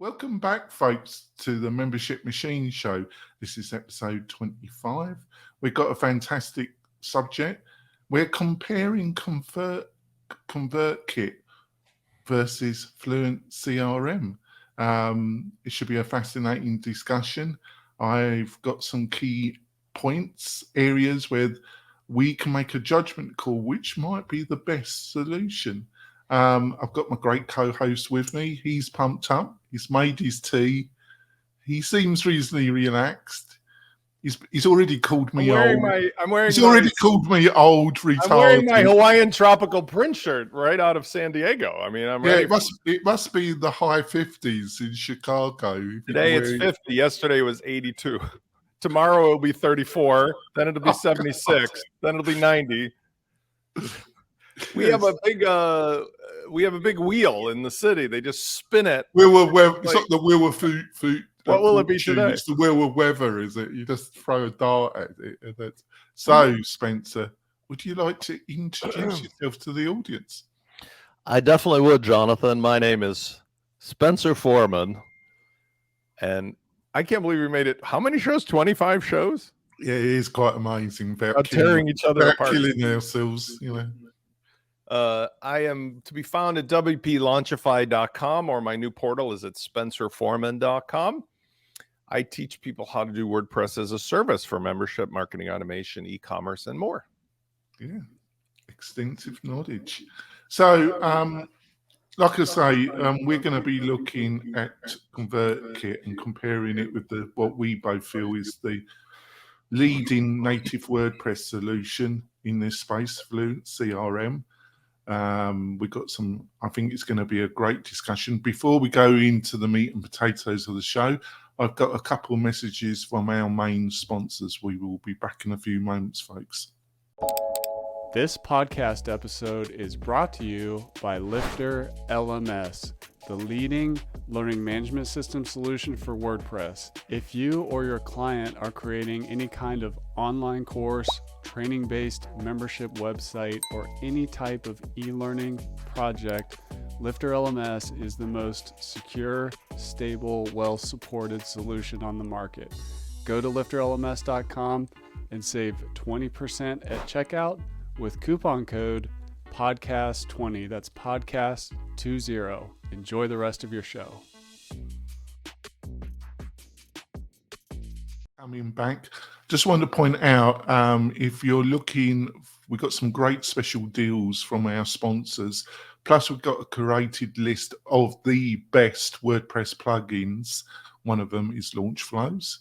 Welcome back, folks, to the Membership Machine Show. This is episode 25. We've got a fantastic subject. We're comparing ConvertKit versus FluentCRM. It should be a fascinating discussion. I've got some key points, areas where we can make a judgment call which might be the best solution. I've got my great co-host with me. He's pumped up. He's made his tea. He seems reasonably relaxed. He's already called me old. Called me old, retarded. I'm wearing my Hawaiian tropical print shirt right out of San Diego. I mean, I'm ready. It must be the high 50s in Chicago. Today it's 50. Yesterday was 82. Tomorrow it'll be 34. Then it'll be 76. Then it'll be 90. We have a big wheel in the city. They just spin it. It's not the wheel of food. What will it be today? It's the wheel of weather, is it? You just throw a dart at it. So, Spencer, would you like to introduce yourself to the audience? I definitely would, Jonathan. My name is Spencer Foreman, and I can't believe we made it. How many shows? 25 shows? Yeah, it is quite amazing. Tearing each other apart. Killing ourselves, you know. I am to be found at WP-Launchify.com, or my new portal is at SpencerForeman.com. I teach people how to do WordPress as a service for membership, marketing automation, e-commerce, and more. Yeah, extensive knowledge. So, like I say, we're going to be looking at ConvertKit and comparing it with what we both feel is the leading native WordPress solution in this space, FluentCRM. We've got I think it's going to be a great discussion. Before we go into the meat and potatoes of the show, I've got a couple of messages from our main sponsors. We will be back in a few moments, folks. This podcast episode is brought to you by Lifter LMS, the leading learning management system solution for WordPress. If you or your client are creating any kind of online course, training-based membership website, or any type of e-learning project, Lifter LMS is the most secure, stable, well-supported solution on the market. Go to lifterlms.com and save 20% at checkout with coupon code podcast20. That's podcast20. Enjoy the rest of your show. Coming back, just want to point out, if you're looking, we've got some great special deals from our sponsors. Plus, we've got a curated list of the best WordPress plugins. One of them is Launchflows,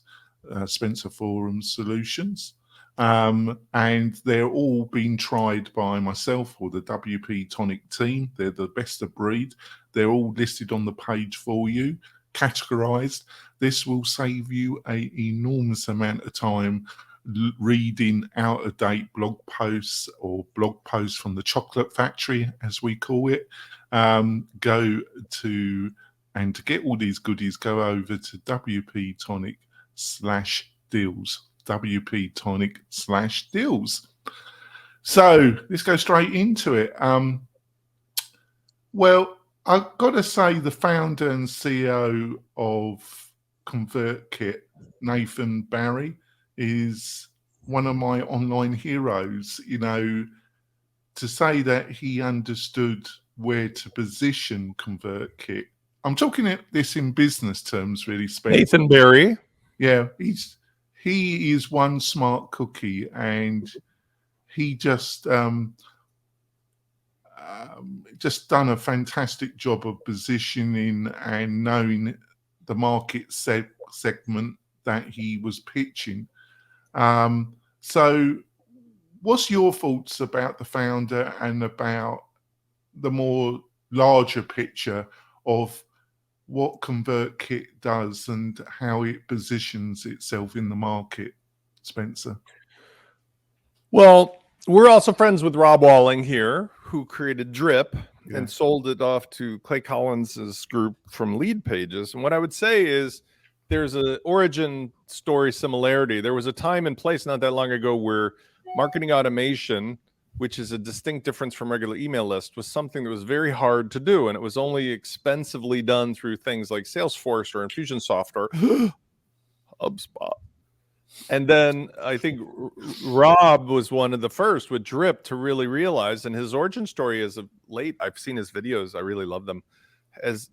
Spencer Forum Solutions. And they're all being tried by myself or the WP-Tonic team. They're the best of breed. They're all listed on the page for you, categorized. This will save you an enormous amount of time reading out-of-date blog posts or blog posts from the chocolate factory, as we call it. And to get all these goodies, go over to WP-Tonic/deals. WP-Tonic/deals. So let's go straight into it. Well, I've got to say the founder and CEO of ConvertKit, Nathan Barry, is one of my online heroes. You know, to say that he understood where to position ConvertKit. I'm talking this in business terms, really, Spencer. Nathan Barry. Yeah, he is one smart cookie, and he just done a fantastic job of positioning and knowing the market segment that he was pitching. So what's your thoughts about the founder and about the more larger picture of what ConvertKit does and how it positions itself in the market, Spencer? Well, we're also friends with Rob Walling here, who created Drip and sold it off to Clay Collins's group from Lead Pages. And what I would say is there's an origin story similarity. There was a time and place not that long ago where marketing automation which is a distinct difference from regular email list, was something that was very hard to do. And it was only expensively done through things like Salesforce or Infusionsoft or HubSpot. And then I think Rob was one of the first with Drip to really realize, and his origin story is of late, I've seen his videos, I really love them, as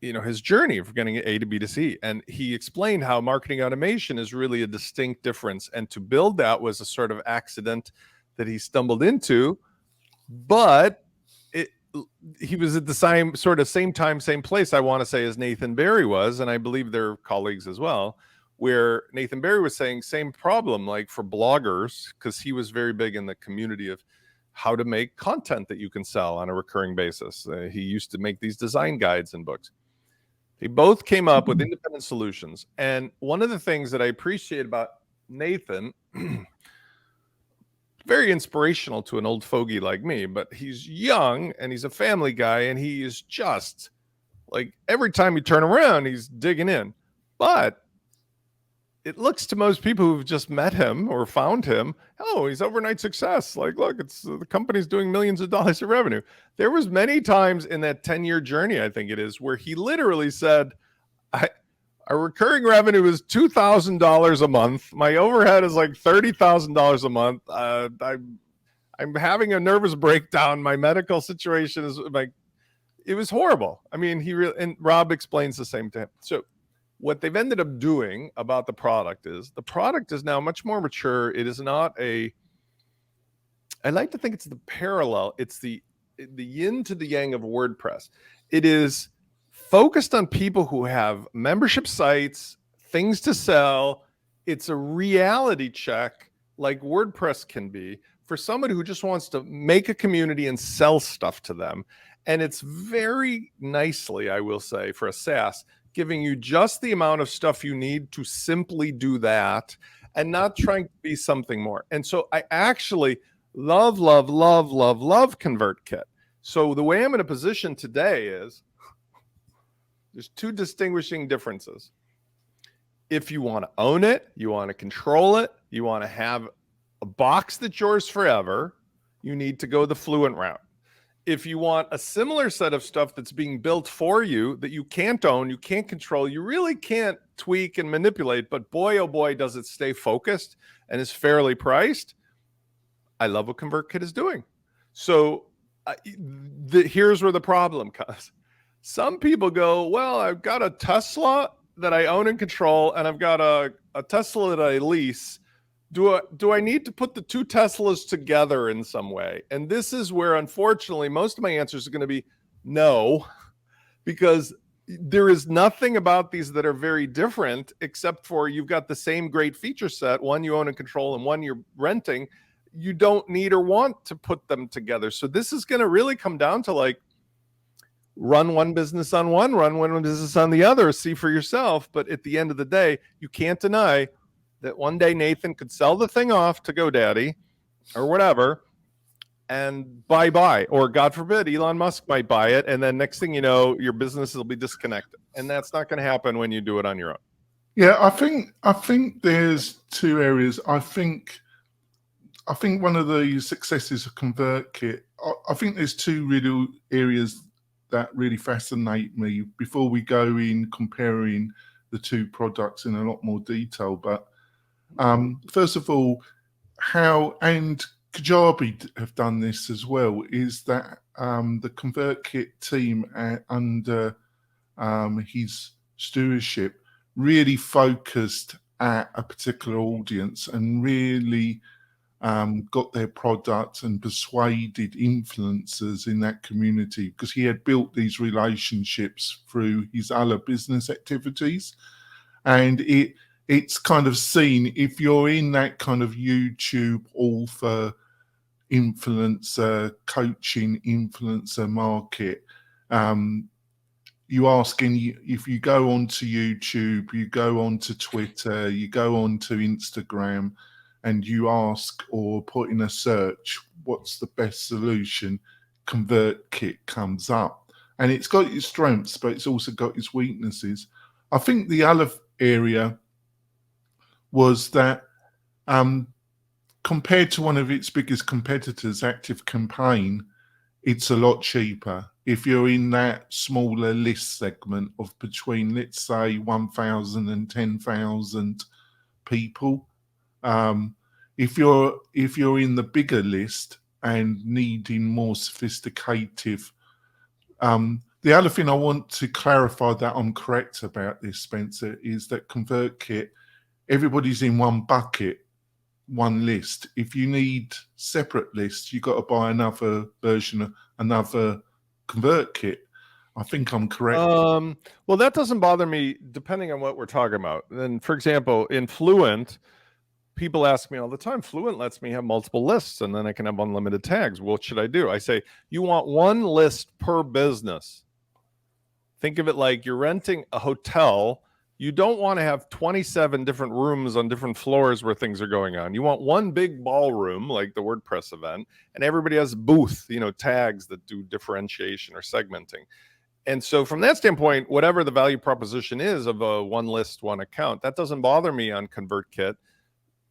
his journey from getting A to B to C. And he explained how marketing automation is really a distinct difference. And to build that was a sort of accident that he stumbled into, but he was at the same time, same place, I want to say, as Nathan Barry was. And I believe they're colleagues as well, where Nathan Barry was saying same problem, like for bloggers, because he was very big in the community of how to make content that you can sell on a recurring basis. He used to make these design guides and books. They both came up with independent solutions. And one of the things that I appreciate about Nathan, very inspirational to an old fogey like me, but he's young and he's a family guy, and he is just like, every time you turn around, he's digging in. But it looks to most people who've just met him or found him, oh, he's overnight success. Like, look, it's the company's doing millions of dollars of revenue. There was many times in that 10-year journey, I think it is, where he literally said, our recurring revenue is $2,000 a month. My overhead is like $30,000 a month. I'm having a nervous breakdown. My medical situation is like, it was horrible. I mean, and Rob explains the same to him. So what they've ended up doing about the product is now much more mature. It is not I like to think it's the parallel. It's the yin to the yang of WordPress. It is focused on people who have membership sites, things to sell. It's a reality check like WordPress can be for somebody who just wants to make a community and sell stuff to them. And it's very nicely, I will say, for a SaaS, giving you just the amount of stuff you need to simply do that and not trying to be something more. And so I actually love ConvertKit. So the way I'm in a position today is there's two distinguishing differences. If you want to own it, you want to control it, you want to have a box that's yours forever, you need to go the Fluent route. If you want a similar set of stuff that's being built for you that you can't own, you can't control, you really can't tweak and manipulate, but boy, oh boy, does it stay focused and is fairly priced. I love what ConvertKit is doing. So here's where the problem comes. Some people go, well, I've got a Tesla that I own and control, and I've got a Tesla that I lease. Do I need to put the two Teslas together in some way? And this is where, unfortunately, most of my answers are going to be no, because there is nothing about these that are very different, except for you've got the same great feature set, one you own and control and one you're renting. You don't need or want to put them together. So this is going to really come down to like, run one business on one, run one business on the other, see for yourself. But at the end of the day, you can't deny that one day Nathan could sell the thing off to GoDaddy or whatever, and bye-bye. Or God forbid, Elon Musk might buy it, and then next thing you know, your business will be disconnected. And that's not going to happen when you do it on your own. Yeah, I think there's two areas. I think one of the successes of ConvertKit, I think there's two real areas that really fascinate me before we go in comparing the two products in a lot more detail. But first of all, how, and Kajabi have done this as well, is that the ConvertKit team under his stewardship really focused at a particular audience and really got their product and persuaded influencers in that community, because he had built these relationships through his other business activities. And it's kind of seen, if you're in that kind of YouTube author, influencer, coaching influencer market, you ask if you go onto YouTube, you go onto Twitter, you go onto Instagram, and you ask or put in a search, what's the best solution? ConvertKit comes up. And it's got its strengths, but it's also got its weaknesses. I think the other area was that compared to one of its biggest competitors, Active Campaign, it's a lot cheaper. If you're in that smaller list segment of between, let's say, 1,000 and 10,000 people, if you're in the bigger list and needing more sophisticated, the other thing I want to clarify that I'm correct about this, Spencer, is that ConvertKit, everybody's in one bucket, one list. If you need separate lists, you've got to buy another version, another ConvertKit. I think I'm correct. Well, that doesn't bother me depending on what we're talking about. Then, for example, in Fluent, people ask me all the time, Fluent lets me have multiple lists and then I can have unlimited tags. What should I do? I say, you want one list per business. Think of it like you're renting a hotel. You don't want to have 27 different rooms on different floors where things are going on. You want one big ballroom like the WordPress event, and everybody has a booth, tags that do differentiation or segmenting. And so from that standpoint, whatever the value proposition is of a one list, one account, that doesn't bother me on ConvertKit,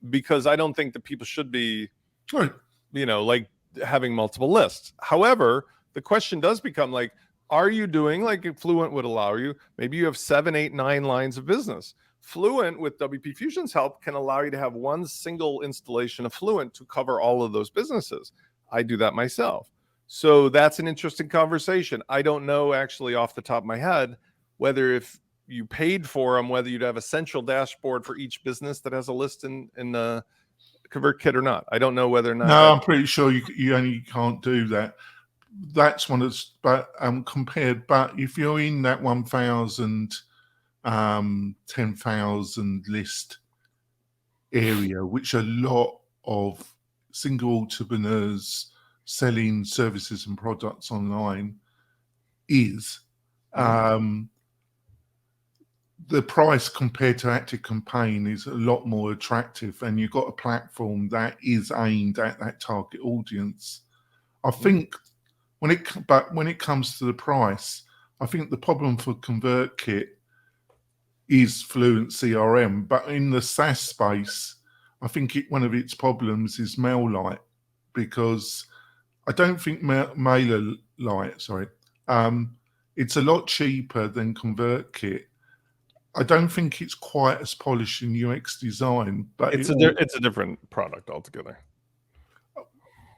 because I don't think that people should be, like having multiple lists. However, the question does become like, are you doing like Fluent would allow you? Maybe you have 7, 8, 9 lines of business. Fluent, with WP Fusion's help, can allow you to have one single installation of Fluent to cover all of those businesses. I do that myself. So that's an interesting conversation. I don't know actually off the top of my head whether if you paid for them, whether you'd have a central dashboard for each business that has a list in the ConvertKit or not. I don't know whether or not. No, I'm pretty sure you only can't do that. That's one of compared. But if you're in that 1,000, 10,000 list area, which a lot of single entrepreneurs selling services and products online is, the price compared to Active Campaign is a lot more attractive, and you've got a platform that is aimed at that target audience. I think when it comes to the price, I think the problem for ConvertKit is FluentCRM, but in the SaaS space, I think one of its problems is MailLite, because I don't think MailerLite, it's a lot cheaper than ConvertKit. I don't think it's quite as polished in UX design, but it's a different product altogether.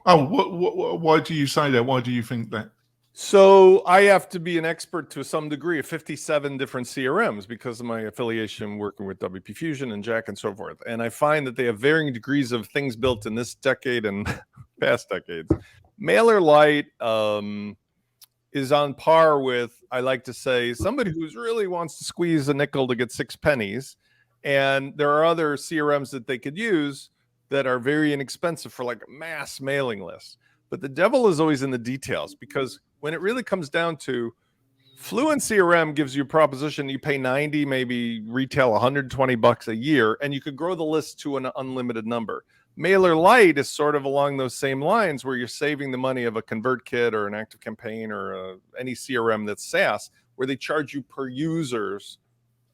Oh, why do you say that? Why do you think that? So I have to be an expert to some degree of 57 different CRMs because of my affiliation working with WP Fusion and Jack and so forth. And I find that they have varying degrees of things built in this decade and past decades. MailerLite is on par with, I like to say, somebody who really wants to squeeze a nickel to get 6 pennies. And there are other CRMs that they could use that are very inexpensive for like a mass mailing list. But the devil is always in the details, because when it really comes down to Fluent CRM gives you a proposition, you pay 90, maybe retail $120 a year, and you could grow the list to an unlimited number. MailerLite is sort of along those same lines, where you're saving the money of a ConvertKit or an Active Campaign or any CRM that's SaaS, where they charge you per users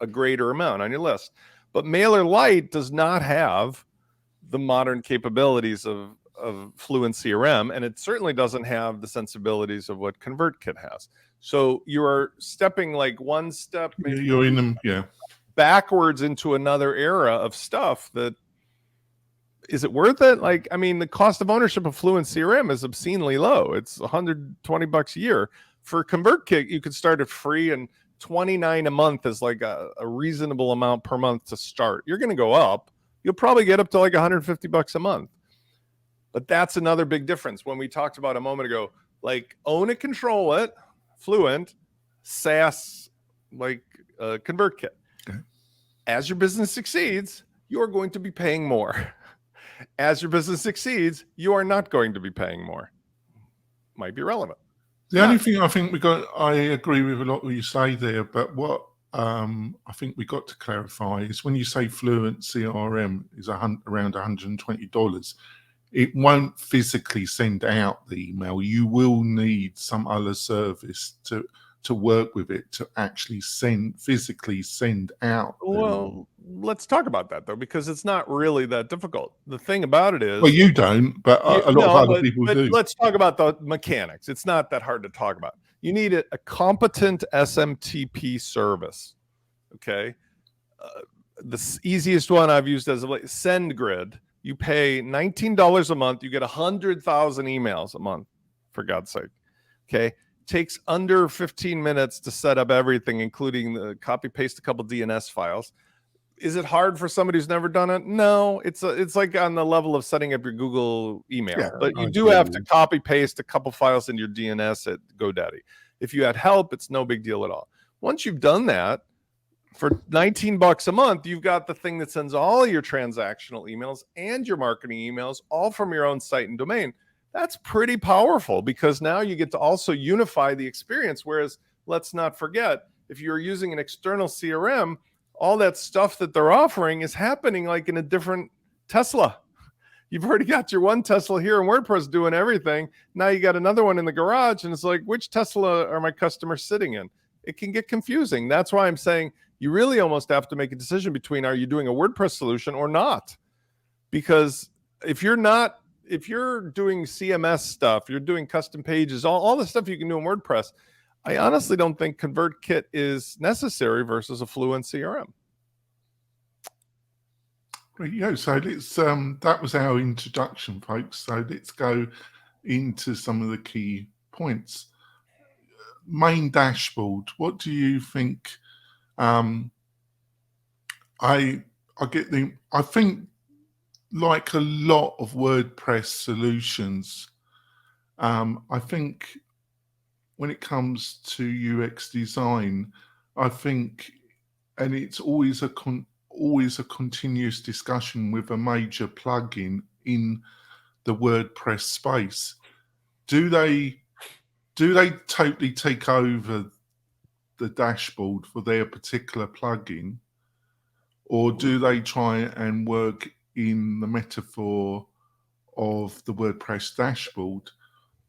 a greater amount on your list. But MailerLite does not have the modern capabilities of Fluent CRM, and it certainly doesn't have the sensibilities of what ConvertKit has. So you are stepping like one step, maybe You're in them, yeah, backwards into another era of stuff that, is it worth it? Like, I mean, the cost of ownership of Fluent CRM is obscenely low. It's $120 a year. For ConvertKit, you could start it free, and $29 a month is like a reasonable amount per month to start. You're going to go up. You'll probably get up to like $150 a month. But that's another big difference. When we talked about a moment ago, like own it, control it, Fluent, SaaS, like ConvertKit. Okay. As your business succeeds, you're going to be paying more. As your business succeeds, you are not going to be paying more. Might be relevant. The only thing I think I agree with a lot of what you say there, but what I think we got to clarify is when you say Fluent CRM is around $120, it won't physically send out the email. You will need some other service to work with it to actually physically send out. Well, let's talk about that though, because it's not really that difficult. The thing about it is, Well, you don't, but a lot of other people do. Let's talk about the mechanics. It's not that hard to talk about. You need a competent SMTP service. Okay. The easiest one I've used as of late, SendGrid. You pay $19 a month. You get 100,000 emails a month, for God's sake. Okay. Takes under 15 minutes to set up everything, including the copy paste a couple DNS files. Is it hard for somebody who's never done it? No, it's like on the level of setting up your Google email, Yeah, but you do have to copy paste a couple files into your DNS at GoDaddy. If you had help, it's no big deal at all. Once you've done that, for $19 a month, you've got the thing that sends all your transactional emails and your marketing emails all from your own site and domain. That's pretty powerful, because now you get to also unify the experience. Whereas, let's not forget, if you're using an external CRM, all that stuff that they're offering is happening like in a different Tesla. You've already got your one Tesla here in WordPress doing everything. Now you got another one in the garage, and it's like, which Tesla are my customers sitting in? It can get confusing. That's why I'm saying you really almost have to make a decision between, are you doing a WordPress solution or not? Because if you're doing CMS stuff, you're doing custom pages, all the stuff you can do in WordPress, I honestly don't think ConvertKit is necessary versus a FluentCRM. Yeah, so let's that was our introduction, folks. So let's go into some of the key points. Main dashboard. What do you think? I think, like a lot of WordPress solutions, I think when it comes to UX design, I think, and it's always a continuous discussion with a major plugin in the WordPress space. Do they totally take over the dashboard for their particular plugin, or do they try and work in the metaphor of the WordPress dashboard?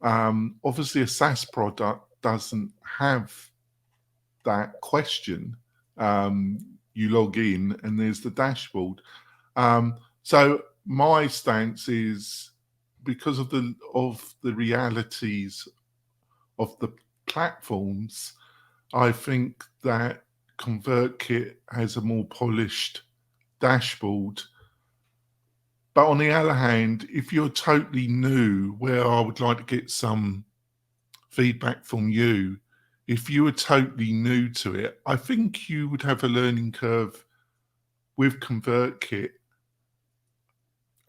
Obviously, a SaaS product doesn't have that question. You log in and there's the dashboard. So my stance is, because of the realities of the platforms, I think that ConvertKit has a more polished dashboard. But on the other hand, if you're totally new, where I would like to get some feedback from you, if you were totally new to it, I think you would have a learning curve with ConvertKit.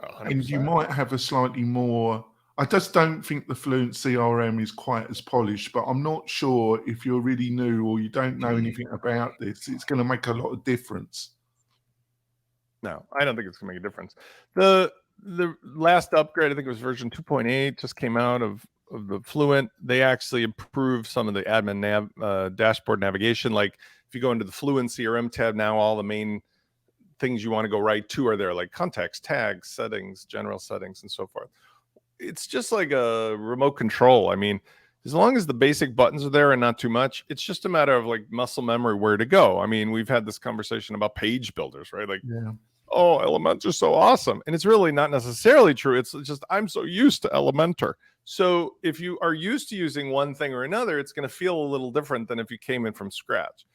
100%. And you might have a slightly more, I just don't think the FluentCRM is quite as polished, but I'm not sure if you're really new or you don't know anything about this, it's going to make a lot of difference. No, I don't think it's going to make a difference. The last upgrade, I think it was version 2.8, just came out of the Fluent. They actually improved some of the admin dashboard navigation. Like if you go into the Fluent CRM tab now, all the main things you want to go right to are there, like context, tags, settings, general settings, and so forth. It's just like a remote control. I mean, as long as the basic buttons are there and not too much, it's just a matter of like muscle memory where to go. I mean, we've had this conversation about page builders, right? Like, yeah. Oh, Elementor is so awesome. And it's really not necessarily true. It's just, I'm so used to Elementor. So if you are used to using one thing or another, it's going to feel a little different than if you came in from scratch.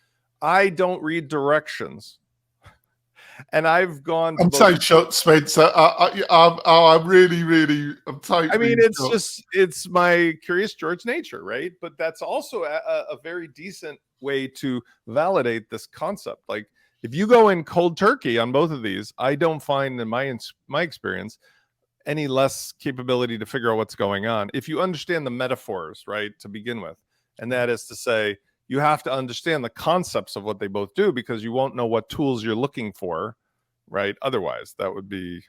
I don't read directions. And I've gone to I'm so shocked, Spencer. I'm really, I'm totally I mean, it's shocked. it's my Curious George nature, right? But that's also a very decent way to validate this concept. Like, if you go in cold turkey on both of these, I don't find in my experience any less capability to figure out what's going on. If you understand the metaphors, right, to begin with, and that is to say, you have to understand the concepts of what they both do, because you won't know what tools you're looking for, right? Otherwise, that would be,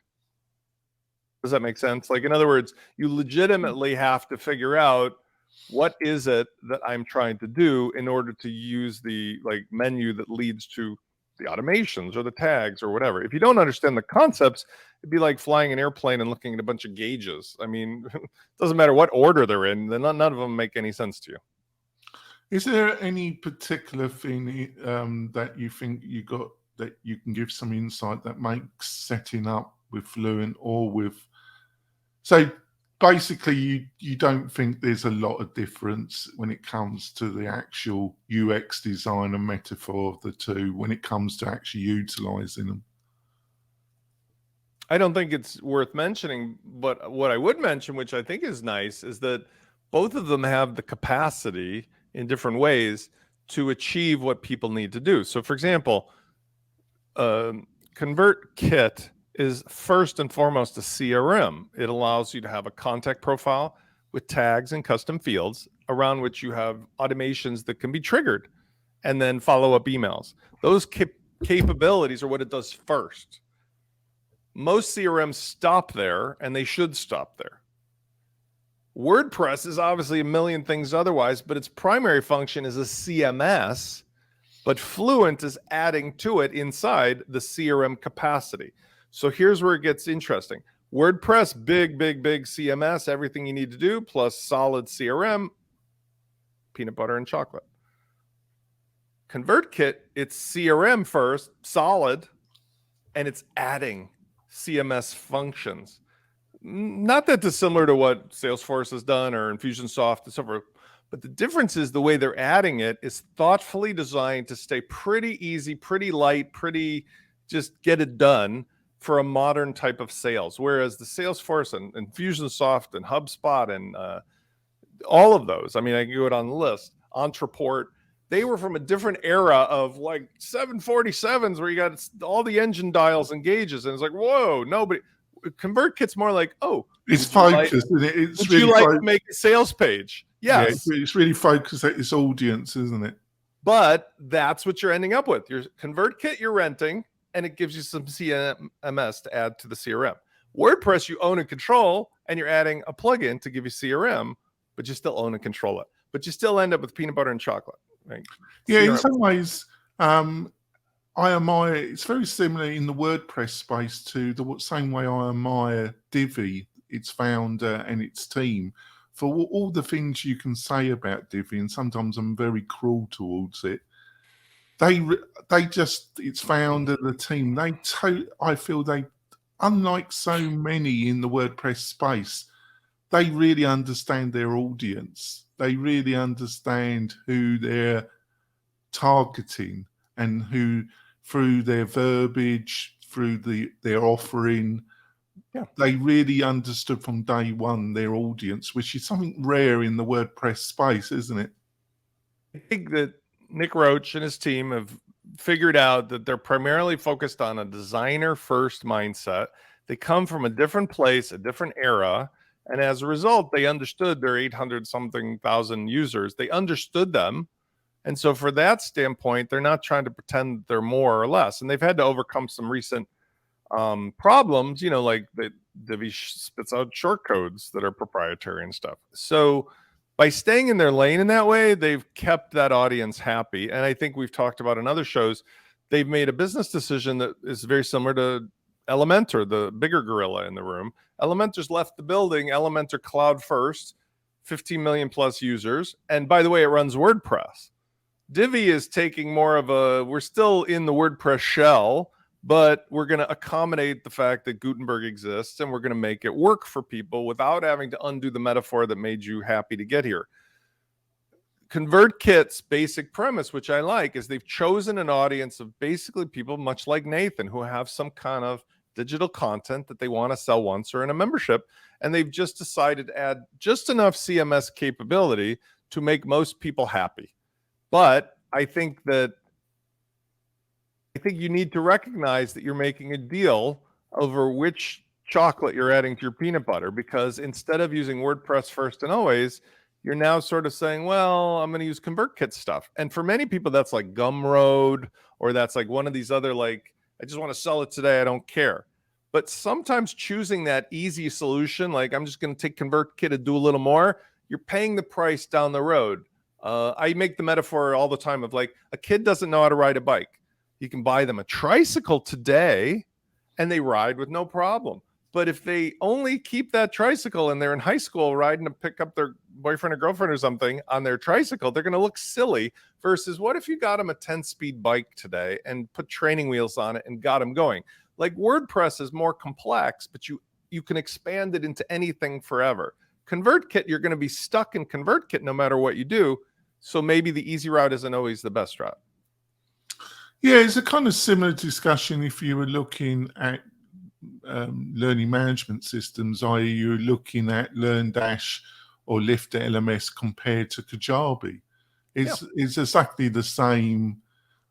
does that make sense? Like, in other words, you legitimately have to figure out what is it that I'm trying to do in order to use the like menu that leads to the automations or the tags or whatever. If you don't understand the concepts, it'd be like flying an airplane and looking at a bunch of gauges. I mean, it doesn't matter what order they're in, then none of them make any sense to you. Is there any particular thing that you think you got that you can give some insight that makes setting up with Fluent or with, so basically you don't think there's a lot of difference when it comes to the actual UX design and metaphor of the two when it comes to actually utilizing them? I don't think it's worth mentioning, but what I would mention, which I think is nice, is that both of them have the capacity in different ways to achieve what people need to do. So, for example, ConvertKit is first and foremost a CRM. It allows you to have a contact profile with tags and custom fields around which you have automations that can be triggered and then follow-up emails. Those capabilities are what it does first. Most CRMs stop there, and they should stop there. WordPress is obviously a million things otherwise, but its primary function is a CMS, but Fluent is adding to it inside the CRM capacity. So here's where it gets interesting. WordPress, big CMS, everything you need to do, plus solid CRM, peanut butter and chocolate. ConvertKit, it's CRM first, solid, and it's adding CMS functions. Not that dissimilar to what Salesforce has done or Infusionsoft and so forth, but the difference is the way they're adding it is thoughtfully designed to stay pretty easy, pretty light, pretty just get it done for a modern type of sales. Whereas the Salesforce and Infusionsoft and HubSpot and all of those, I mean, I can go down the list, Entreport, they were from a different era of like 747s where you got all the engine dials and gauges. And it's like, whoa, nobody. ConvertKit's more like, oh, it's focused, isn't it? It's would really you like to make a sales page? Yes. Yeah, it's really focused at its audience, isn't it? But that's what you're ending up with. Your ConvertKit you're renting, and it gives you some CMS to add to the CRM. WordPress you own and control, and you're adding a plugin to give you CRM, but you still own and control it. But you still end up with peanut butter and chocolate. Right? Yeah, CRM. in some ways, IMI, it's very similar in the WordPress space to the same way I admire Divi, its founder and its team, for all the things you can say about Divi, and sometimes I'm very cruel towards it. They just, its founder, the team, I feel they, unlike so many in the WordPress space, they really understand their audience. They really understand who they're targeting and who, through their verbiage, through their offering, they really understood from day one their audience, which is something rare in the WordPress space, isn't it? I think that Nick Roach and his team have figured out that they're primarily focused on a designer-first mindset. They come from a different place, a different era, and as a result, they understood their 800-something thousand users. They understood them. And so for that standpoint, they're not trying to pretend they're more or less. And they've had to overcome some recent problems, you know, like the Divi spits out short codes that are proprietary and stuff. So by staying in their lane in that way, they've kept that audience happy. And I think we've talked about in other shows, they've made a business decision that is very similar to Elementor, the bigger gorilla in the room. Elementor's left the building. Elementor cloud first, 15 million plus users. And by the way, it runs WordPress. Divi is taking more of we're still in the WordPress shell, but we're going to accommodate the fact that Gutenberg exists, and we're going to make it work for people without having to undo the metaphor that made you happy to get here. ConvertKit's basic premise, which I like, is they've chosen an audience of basically people much like Nathan who have some kind of digital content that they want to sell once or in a membership, and they've just decided to add just enough CMS capability to make most people happy. But I think you need to recognize that you're making a deal over which chocolate you're adding to your peanut butter, because instead of using WordPress first and always, you're now sort of saying, well, I'm going to use ConvertKit stuff. And for many people, that's like Gumroad, or that's like one of these other, like, I just want to sell it today, I don't care. But sometimes choosing that easy solution, like I'm just going to take ConvertKit and do a little more, you're paying the price down the road. I make the metaphor all the time of like a kid doesn't know how to ride a bike. You can buy them a tricycle today and they ride with no problem. But if they only keep that tricycle and they're in high school riding to pick up their boyfriend or girlfriend or something on their tricycle, they're going to look silly. Versus what if you got them a 10-speed bike today and put training wheels on it and got them going? Like WordPress is more complex, but you can expand it into anything forever. ConvertKit, you're going to be stuck in ConvertKit no matter what you do. So maybe the easy route isn't always the best route. Yeah, it's a kind of similar discussion if you were looking at learning management systems, i.e. you're looking at LearnDash or Lifter LMS compared to Kajabi. It's exactly the same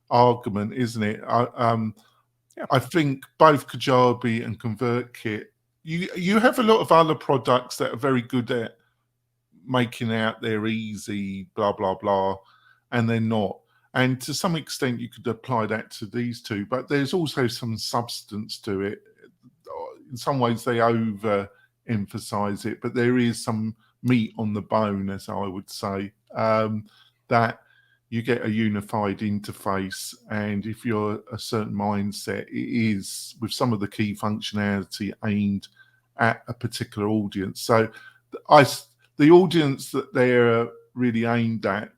argument, isn't it? I think both Kajabi and ConvertKit, you have a lot of other products that are very good at making out they're easy, blah, blah, blah, and they're not. And to some extent, you could apply that to these two, but there's also some substance to it. In some ways, they overemphasize it, but there is some meat on the bone, as I would say, that you get a unified interface. And if you're a certain mindset, it is with some of the key functionality aimed at a particular audience. So the audience that they're really aimed at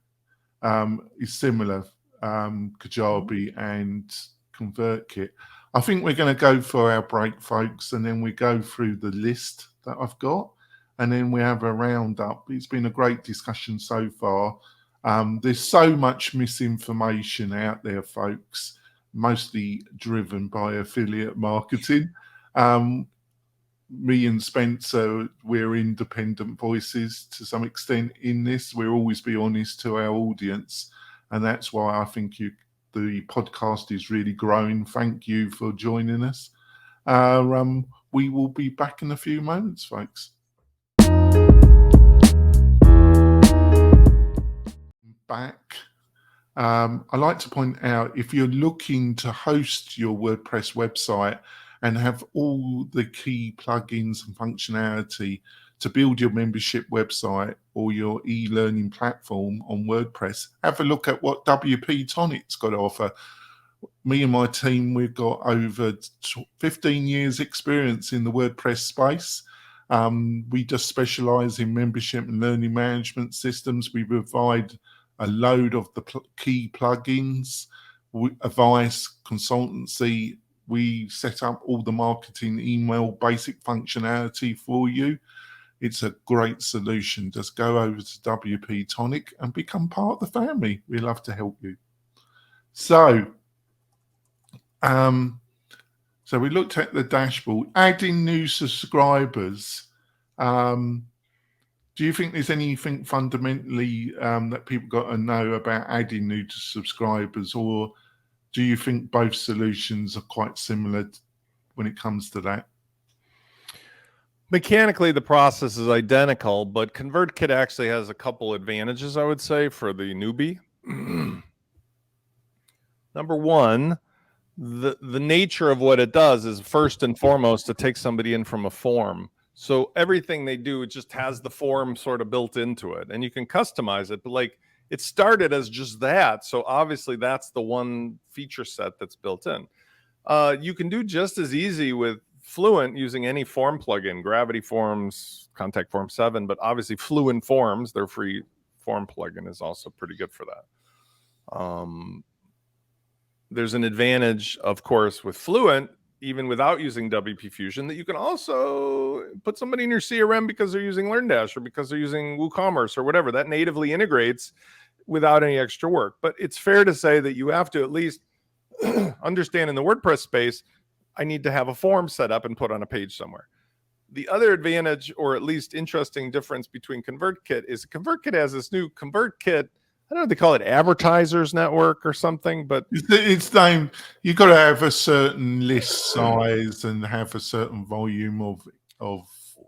is similar, Kajabi and ConvertKit. I think we're going to go for our break, folks, and then we go through the list that I've got, and then we have a roundup. It's been a great discussion so far. There's so much misinformation out there, folks, mostly driven by affiliate marketing. Me and Spencer, we're independent voices to some extent in this. We'll always be honest to our audience, and that's why I think the podcast is really growing. Thank you for joining us. We will be back in a few moments, folks. Back. I'd like to point out, if you're looking to host your WordPress website and have all the key plugins and functionality to build your membership website or your e-learning platform on WordPress, have a look at what WP-Tonic's got to offer. Me and my team, we've got over 15 years experience in the WordPress space. We just specialize in membership and learning management systems. We provide a load of the key plugins, advice, consultancy. We set up all the marketing, email, basic functionality for you. It's a great solution. Just go over to WP-Tonic and become part of the family. We love to help you. So we looked at the dashboard, adding new subscribers. Do you think there's anything fundamentally that people got to know about adding new subscribers, or do you think both solutions are quite similar when it comes to that? Mechanically, the process is identical, but ConvertKit actually has a couple advantages, I would say, for the newbie. Number one, the nature of what it does is first and foremost to take somebody in from a form. So everything they do, it just has the form sort of built into it, and you can customize it. But like, it started as just that, so obviously that's the one feature set that's built in. You can do just as easy with Fluent using any form plugin, Gravity Forms, Contact Form 7, but obviously Fluent Forms, their free form plugin, is also pretty good for that. There's an advantage, of course, with Fluent, even without using WP Fusion, that you can also put somebody in your CRM because they're using LearnDash or because they're using WooCommerce or whatever. That natively integrates without any extra work. But it's fair to say that you have to at least understand in the WordPress space, I need to have a form set up and put on a page somewhere. The other advantage, or at least interesting difference between ConvertKit, is ConvertKit has this new ConvertKit, I don't know if they call it advertisers network or something, but it's named, you've got to have a certain list size and have a certain volume of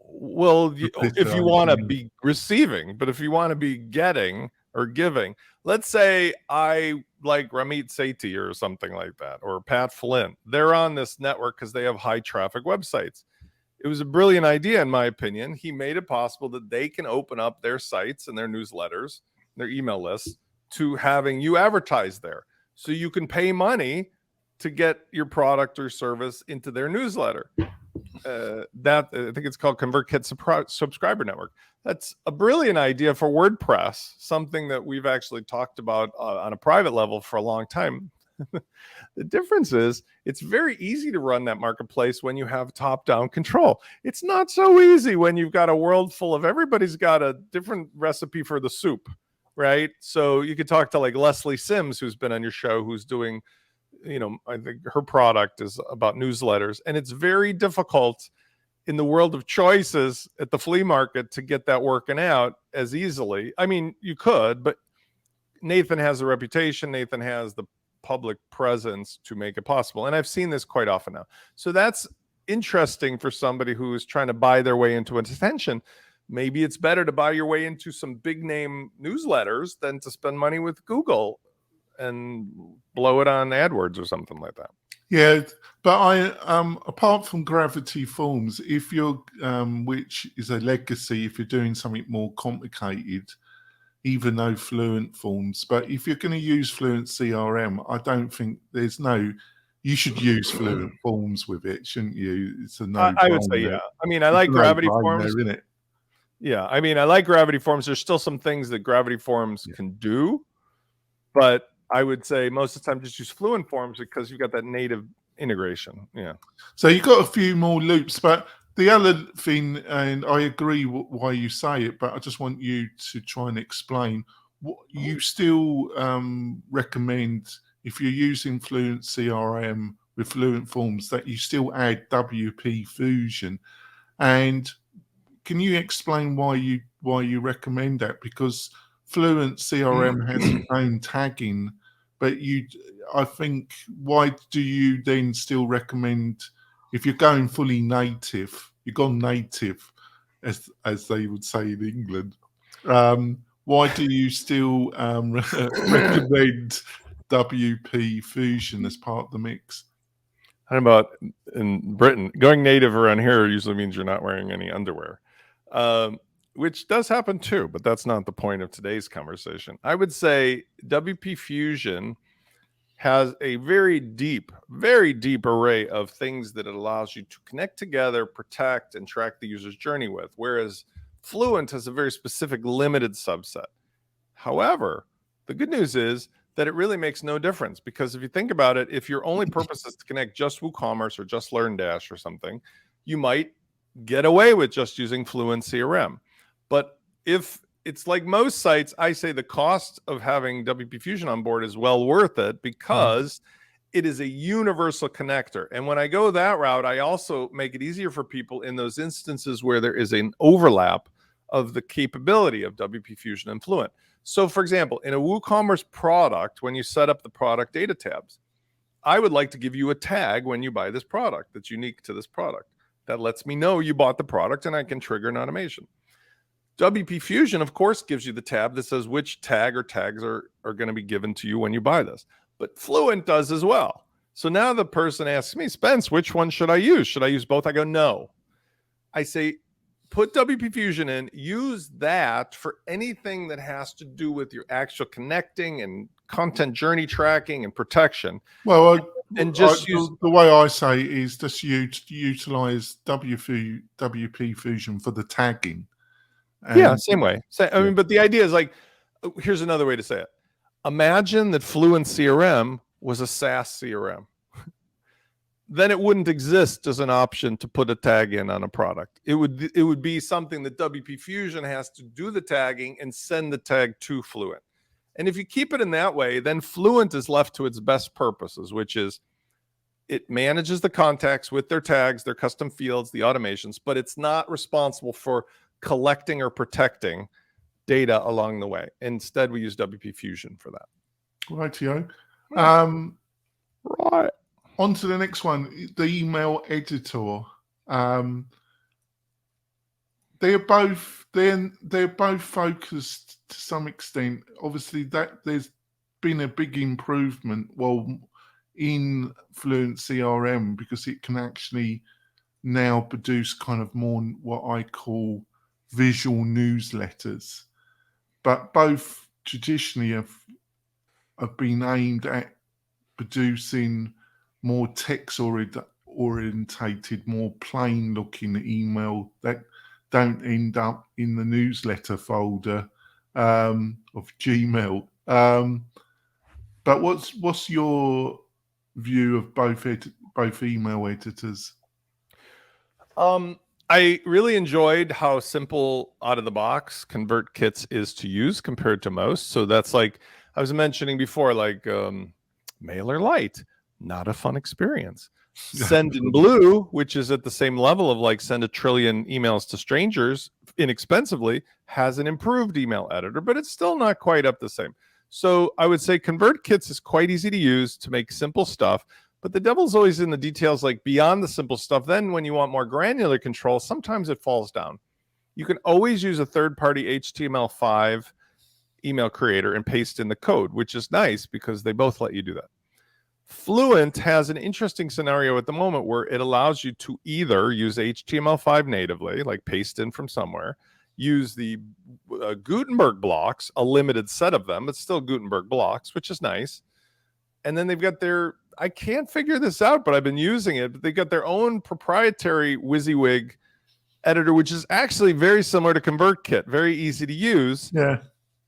well, if you want to be receiving, but if you want to be getting or giving, let's say I like Ramit Sethi or something like that, or Pat Flynn, they're on this network because they have high traffic websites. It was a brilliant idea, in my opinion. He made it possible that they can open up their sites and their newsletters, their email lists, to having you advertise there. So you can pay money to get your product or service into their newsletter. that I think it's called ConvertKit Subscriber Network. That's a brilliant idea for WordPress, something that we've actually talked about on a private level for a long time. The difference is it's very easy to run that marketplace when you have top-down control. It's not so easy when you've got a world full of everybody's got a different recipe for the soup, right? So you could talk to like Leslie Sims, who's been on your show, who's doing, I think her product is about newsletters, and it's very difficult in the world of choices at the flea market to get that working out as easily. I mean, you could, but Nathan has a reputation. Nathan has the public presence to make it possible. And I've seen this quite often now. So that's interesting for somebody who is trying to buy their way into attention. Maybe it's better to buy your way into some big name newsletters than to spend money with Google and blow it on AdWords or something like that. Yeah, but I apart from Gravity Forms, if you're which is a legacy, if you're doing something more complicated, even though Fluent Forms, but if you're going to use Fluent CRM, I don't think you should use Fluent Forms with it, shouldn't you? It's a no. I would say, yeah. I mean, I like Gravity Forms, isn't it? Yeah, I mean, I like Gravity Forms. There's still some things that Gravity Forms can do, but I would say most of the time just use Fluent Forms because you've got that native integration. Yeah. So you've got a few more loops, but the other thing, and I agree why you say it, but I just want you to try and explain what you still recommend if you're using Fluent CRM with Fluent Forms, that you still add WP Fusion. And can you explain why you recommend that? Because Fluent CRM has its own tagging, but I think, why do you then still recommend, if you're going fully native, you've gone native, as they would say in England, why do you still recommend WP Fusion as part of the mix? How about in Britain? Going native around here usually means you're not wearing any underwear. Which does happen too, but that's not the point of today's conversation. I would say WP Fusion has a very deep array of things that it allows you to connect together, protect, and track the user's journey with, whereas Fluent has a very specific limited subset. However, the good news is that it really makes no difference, because if you think about it, if your only purpose is to connect just WooCommerce or just LearnDash or something, you might get away with just using Fluent CRM. But if it's like most sites, I say the cost of having WP Fusion on board is well worth it, because it is a universal connector. And when I go that route, I also make it easier for people in those instances where there is an overlap of the capability of WP Fusion and Fluent. So for example, in a WooCommerce product, when you set up the product data tabs, I would like to give you a tag when you buy this product that's unique to this product. That lets me know you bought the product, and I can trigger an automation. WP Fusion, of course, gives you the tab that says which tag or tags are going to be given to you when you buy this. But Fluent does as well. So now the person asks me, Spence, which one should I use? Should I use both? I go, no. I say, put WP Fusion in, use that for anything that has to do with your actual connecting and content journey tracking and protection. Well, use the way I say it is just utilize WP Fusion for the tagging. Yeah, same way. I mean, but the idea is like, here's another way to say it. Imagine that Fluent CRM was a SaaS CRM. Then it wouldn't exist as an option to put a tag in on a product. It would be something that WP Fusion has to do the tagging and send the tag to Fluent. And if you keep it in that way, then Fluent is left to its best purposes, which is it manages the contacts with their tags, their custom fields, the automations, but it's not responsible for collecting or protecting data along the way. Instead, we use WP Fusion for that. Rightio. Right. On to the next one, the email editor. They're both focused to some extent. Obviously, that there's been a big improvement, in Fluent CRM, because it can actually now produce kind of more what I call visual newsletters. But both traditionally have been aimed at producing more text orientated, more plain looking email that don't end up in the newsletter folder of Gmail. But what's your view of both email editors? I really enjoyed how simple out of the box ConvertKit is to use compared to most. So that's like I was mentioning before, like MailerLite, not a fun experience. Send in Blue, which is at the same level of like send a trillion emails to strangers inexpensively, has an improved email editor, but it's still not quite up the same. So I would say ConvertKit is quite easy to use to make simple stuff, but the devil's always in the details, like beyond the simple stuff. Then when you want more granular control, sometimes it falls down. You can always use a third-party HTML5 email creator and paste in the code, which is nice because they both let you do that. Fluent has an interesting scenario at the moment where it allows you to either use HTML5 natively, like paste in from somewhere, use the Gutenberg blocks, a limited set of them, but still Gutenberg blocks, which is nice. And then they've got their, I can't figure this out, but I've been using it, but they got their own proprietary WYSIWYG editor, which is actually very similar to ConvertKit, very easy to use. Yeah.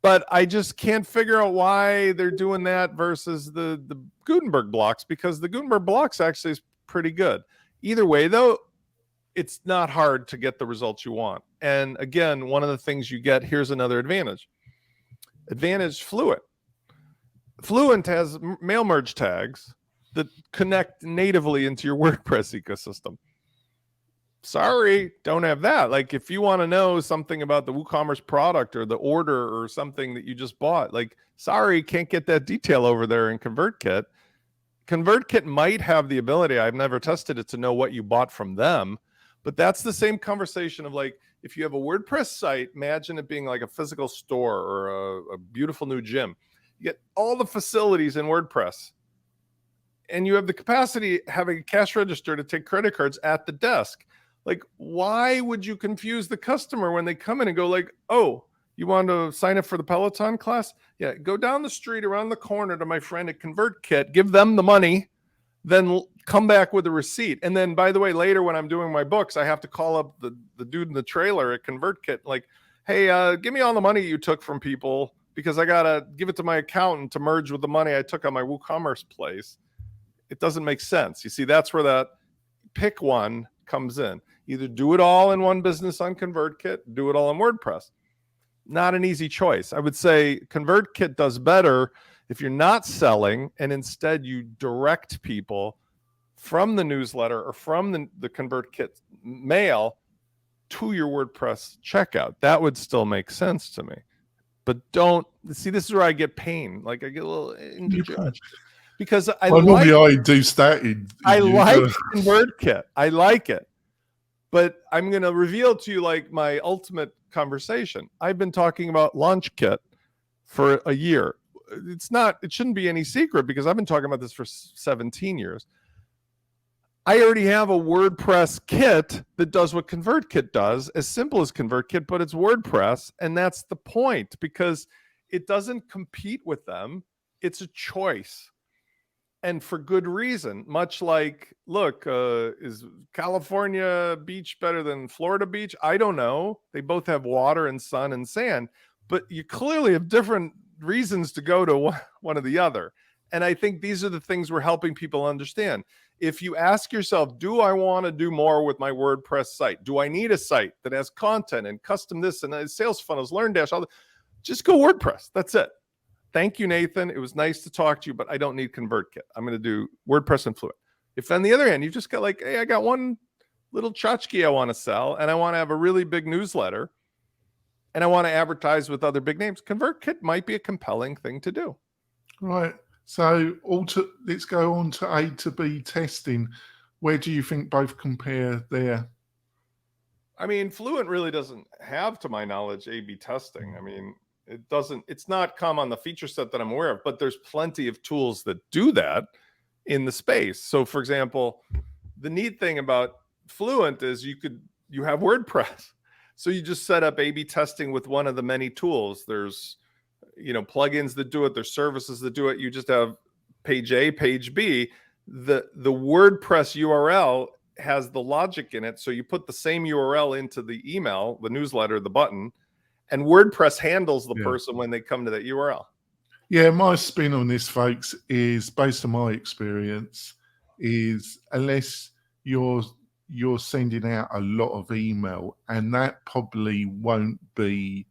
But I just can't figure out why they're doing that versus the Gutenberg blocks, because the Gutenberg blocks actually is pretty good. Either way, though, it's not hard to get the results you want. And again, one of the things you get, here's another advantage. Advantage Fluent. Fluent has mail merge tags that connect natively into your WordPress ecosystem. Sorry, don't have that. Like if you want to know something about the WooCommerce product or the order or something that you just bought, like, sorry, can't get that detail over there in ConvertKit. ConvertKit might have the ability, I've never tested it, to know what you bought from them, but that's the same conversation of like, if you have a WordPress site, imagine it being like a physical store or a beautiful new gym. You get all the facilities in WordPress and you have the capacity having a cash register to take credit cards at the desk. Like, why would you confuse the customer when they come in and go like, oh, you want to sign up for the Peloton class? Yeah, go down the street around the corner to my friend at ConvertKit, give them the money, then come back with a receipt. And then, by the way, later when I'm doing my books, I have to call up the dude in the trailer at ConvertKit, like, hey, give me all the money you took from people because I got to give it to my accountant to merge with the money I took on my WooCommerce place. It doesn't make sense. You see, that's where that pick one comes in. Either do it all in one business on ConvertKit, do it all in WordPress. Not an easy choice. I would say ConvertKit does better if you're not selling and instead you direct people from the newsletter or from the ConvertKit mail to your WordPress checkout. That would still make sense to me. But don't see, this is where I get pain. Like I get a little indigestion because I like ConvertKit. I like it. But I'm going to reveal to you like my ultimate conversation. I've been talking about LaunchKit for a year. It shouldn't be any secret because I've been talking about this for 17 years. I already have a WordPress kit that does what ConvertKit does, as simple as ConvertKit, but it's WordPress. And that's the point because it doesn't compete with them. It's a choice. And for good reason, much like, look, is California beach better than Florida beach? I don't know. They both have water and sun and sand, but you clearly have different reasons to go to one or the other. And I think these are the things we're helping people understand. If you ask yourself, do I want to do more with my WordPress site? Do I need a site that has content and custom this and sales funnels, LearnDash, all that? Just go WordPress. That's it. Thank you, Nathan. It was nice to talk to you, but I don't need ConvertKit. I'm going to do WordPress and Fluent. If on the other hand, you just got like, hey, I got one little tchotchke I want to sell, and I want to have a really big newsletter, and I want to advertise with other big names, ConvertKit might be a compelling thing to do. Right. So let's go on to A to B testing. Where do you think both compare there? I mean, Fluent really doesn't have, to my knowledge, A/B testing. I mean, it's not come on the feature set that I'm aware of, but there's plenty of tools that do that in the space. So for example, the neat thing about Fluent is you have WordPress. So you just set up A/B testing with one of the many tools. There's, plugins that do it. There's services that do it. You just have page A, page B. the WordPress URL has the logic in it. So you put the same URL into the email, the newsletter, the button, and WordPress handles the person when they come to that URL. Yeah, my spin on this, folks, is based on my experience, is unless you're sending out a lot of email, and that probably won't be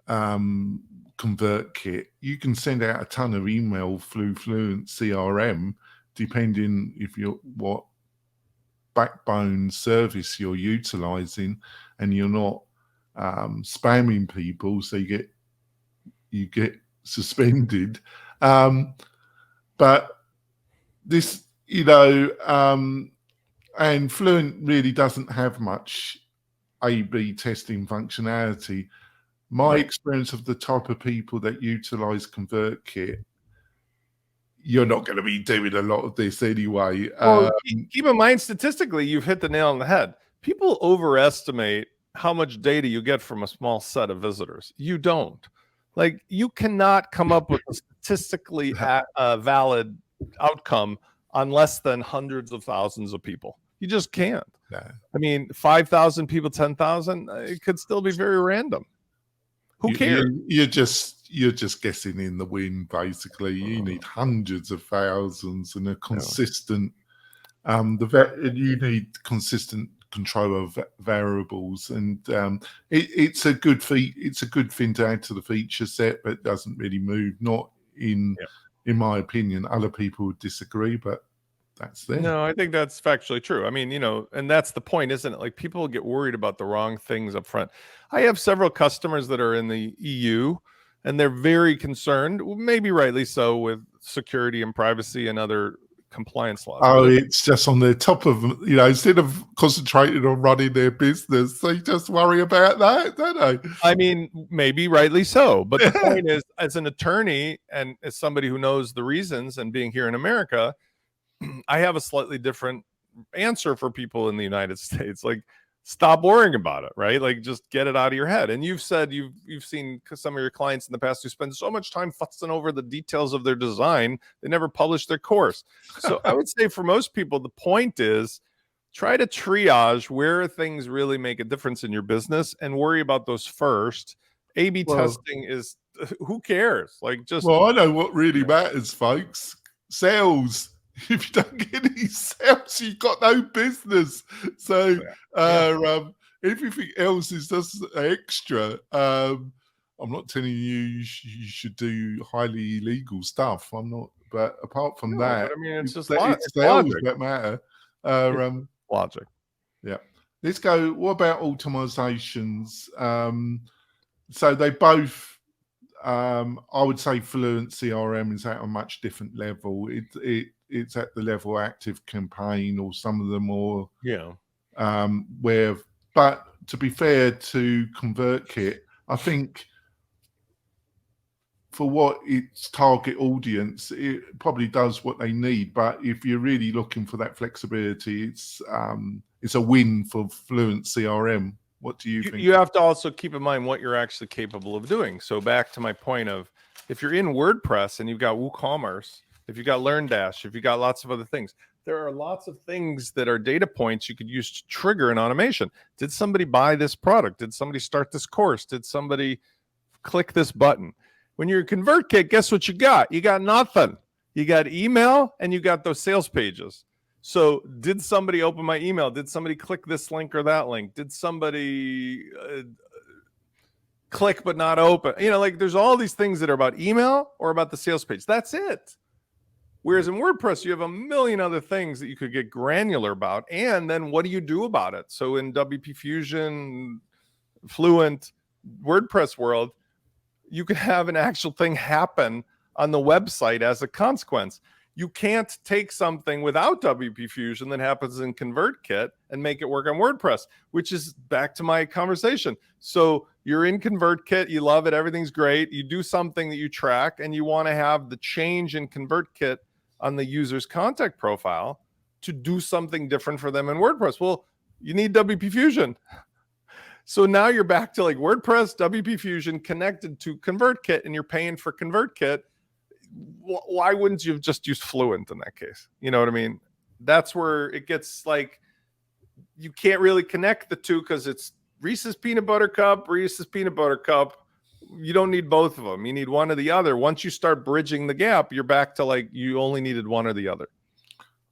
ConvertKit. You can send out a ton of email through FluentCRM, depending if you're what backbone service you're utilizing, and you're not spamming people, so you get suspended. But this, and Fluent really doesn't have much A/B testing functionality. My experience of the type of people that utilize ConvertKit, you're not going to be doing a lot of this anyway. Well, keep in mind, statistically, you've hit the nail on the head. People overestimate how much data you get from a small set of visitors. You don't. Like, you cannot come up with a statistically valid outcome on less than hundreds of thousands of people. You just can't. No. I mean, 5,000 people, 10,000, it could still be very random. Who cares? You're just guessing in the wind, basically. You need hundreds of thousands and a consistent. You need consistent control of variables, and it's a good It's a good thing to add to the feature set, but it doesn't really move. Not in my opinion. Other people would disagree, but that's there. No, I think that's factually true. I mean, and that's the point, isn't it? Like, people get worried about the wrong things up front. I have several customers that are in the EU, and they're very concerned, maybe rightly so, with security and privacy and other compliance laws. Oh, it's just on the top of, instead of concentrating on running their business, they just worry about that, don't they? I mean, maybe rightly so. But the point is, as an attorney and as somebody who knows the reasons, and being here in America, I have a slightly different answer for people in the United States. Like, stop worrying about it, right? Like, just get it out of your head. And you've said you've seen some of your clients in the past who spend so much time fussing over the details of their design, they never publish their course. So I would say for most people, the point is, try to triage where things really make a difference in your business and worry about those first. A/B testing is, who cares? Like, just. Well, I know what really matters, folks. Sales. If you don't get any sales, you've got no business. So everything else is just extra. I'm not telling you should do highly illegal stuff. I'm not. But apart from that, I mean, it's just it's sales that matter. Logic. Yeah. Let's go. What about automatizations? So they both. I would say FluentCRM is at a much different level. It's at the level Active Campaign, or some of them, or but to be fair to ConvertKit, I think for what its target audience, it probably does what they need. But if you're really looking for that flexibility, it's a win for FluentCRM. What do you think? You have to also keep in mind what you're actually capable of doing. So back to my point of, if you're in WordPress and you've got WooCommerce, if you've got LearnDash, if you've got lots of other things, there are lots of things that are data points you could use to trigger an automation. Did somebody buy this product? Did somebody start this course? Did somebody click this button? When you're a ConvertKit, guess what you got? You got nothing. You got email and you got those sales pages. So did somebody open my email? Did somebody click this link or that link? Did somebody click but not open? Like, there's all these things that are about email or about the sales page. That's it. Whereas in WordPress, you have a million other things that you could get granular about. And then what do you do about it? So in WP Fusion, Fluent, WordPress world, you could have an actual thing happen on the website as a consequence. You can't take something without WP Fusion that happens in ConvertKit and make it work on WordPress, which is back to my conversation. So you're in ConvertKit, you love it, everything's great. You do something that you track, and you want to have the change in ConvertKit on the user's contact profile to do something different for them in WordPress. Well, you need WP Fusion. So now you're back to like WordPress, WP Fusion connected to ConvertKit, and you're paying for ConvertKit. why wouldn't you have just used Fluent in that case? You know what I mean? That's where it gets like, you can't really connect the two because it's Reese's Peanut Butter Cup, Reese's Peanut Butter Cup. You don't need both of them. You need one or the other. Once you start bridging the gap, you're back to like you only needed one or the other.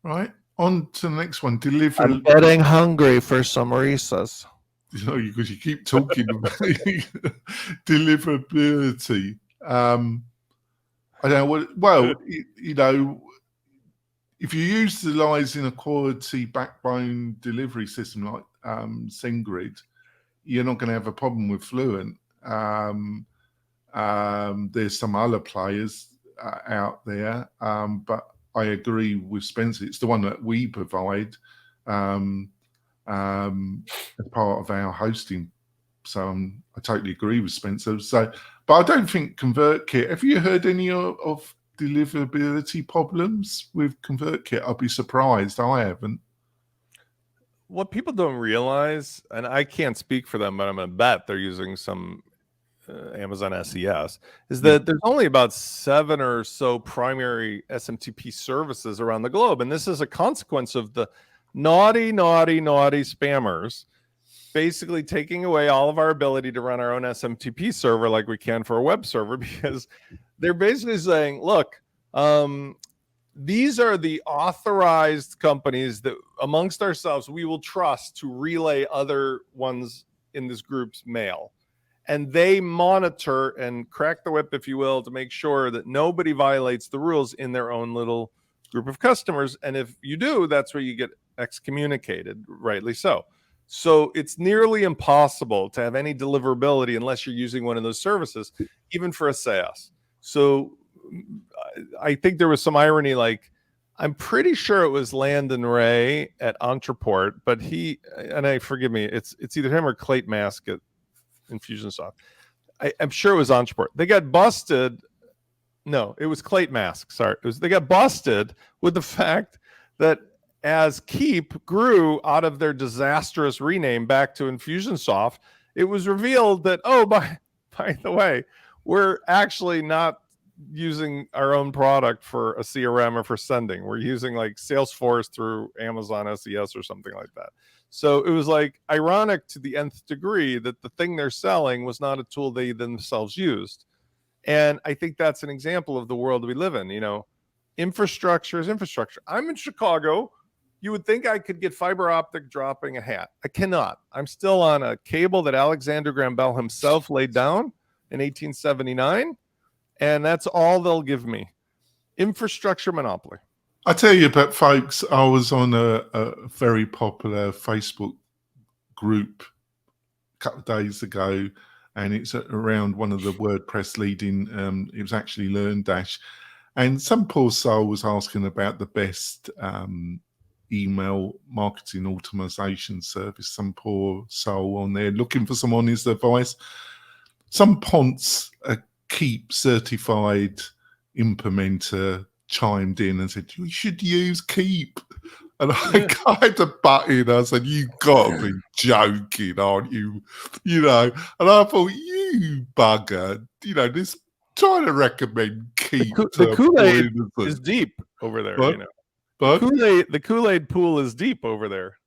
Right. On to the next one. I'm getting hungry for some Reese's. You know, because you keep talking about deliverability. I don't know what. Well, you know, if you're utilizing a quality backbone delivery system like SendGrid, you're not going to have a problem with Fluent. There's some other players out there, but I agree with Spencer. It's the one that we provide as part of our hosting. So I totally agree with Spencer. So, but I don't think ConvertKit. Have you heard any of deliverability problems with ConvertKit? I'd be surprised. I haven't. What people don't realize, and I can't speak for them, but I'm going to bet they're using some Amazon SES, is that there's only about 7 or so primary SMTP services around the globe. And this is a consequence of the naughty spammers basically taking away all of our ability to run our own SMTP server like we can for a web server, because they're basically saying, look, these are the authorized companies that amongst ourselves we will trust to relay other ones in this group's mail. And they monitor and crack the whip, if you will, to make sure that nobody violates the rules in their own little group of customers. And if you do, that's where you get excommunicated, rightly so. So it's nearly impossible to have any deliverability unless you're using one of those services, even for a SaaS. So I think there was some irony, like I'm pretty sure it was Landon Ray at Entreport, but he, and I forgive me, it's either him or Clayton Mask at Infusionsoft. I'm sure it was Entreport. They got busted. No, it was Clayton Mask. Sorry. They got busted with the fact that as Keep grew out of their disastrous rename back to Infusionsoft, it was revealed that, oh, by the way, we're actually not using our own product for a CRM or for sending. We're using like Salesforce through Amazon SES or something like that. So it was like ironic to the nth degree that the thing they're selling was not a tool they themselves used. And I think that's an example of the world we live in. You know, infrastructure is infrastructure. I'm in Chicago. You would think I could get fiber optic dropping a hat. I cannot. I'm still on a cable that Alexander Graham Bell himself laid down in 1879. And that's all they'll give me. Infrastructure monopoly. I tell you, but folks, I was on a very popular Facebook group a couple of days ago, and it's around one of the WordPress leading, it was actually LearnDash, and some poor soul was asking about the best email marketing automation service. Some poor soul on there looking for some honest advice. Some Ponce Keep certified implementer chimed in and said, you should use Keep. And I kind of butted. I said, you got to be joking, aren't you? You know, and I thought, you bugger, you know, this trying to recommend Keep. The Kool-Aid is deep over there, but, you know. The Kool-Aid pool is deep over there.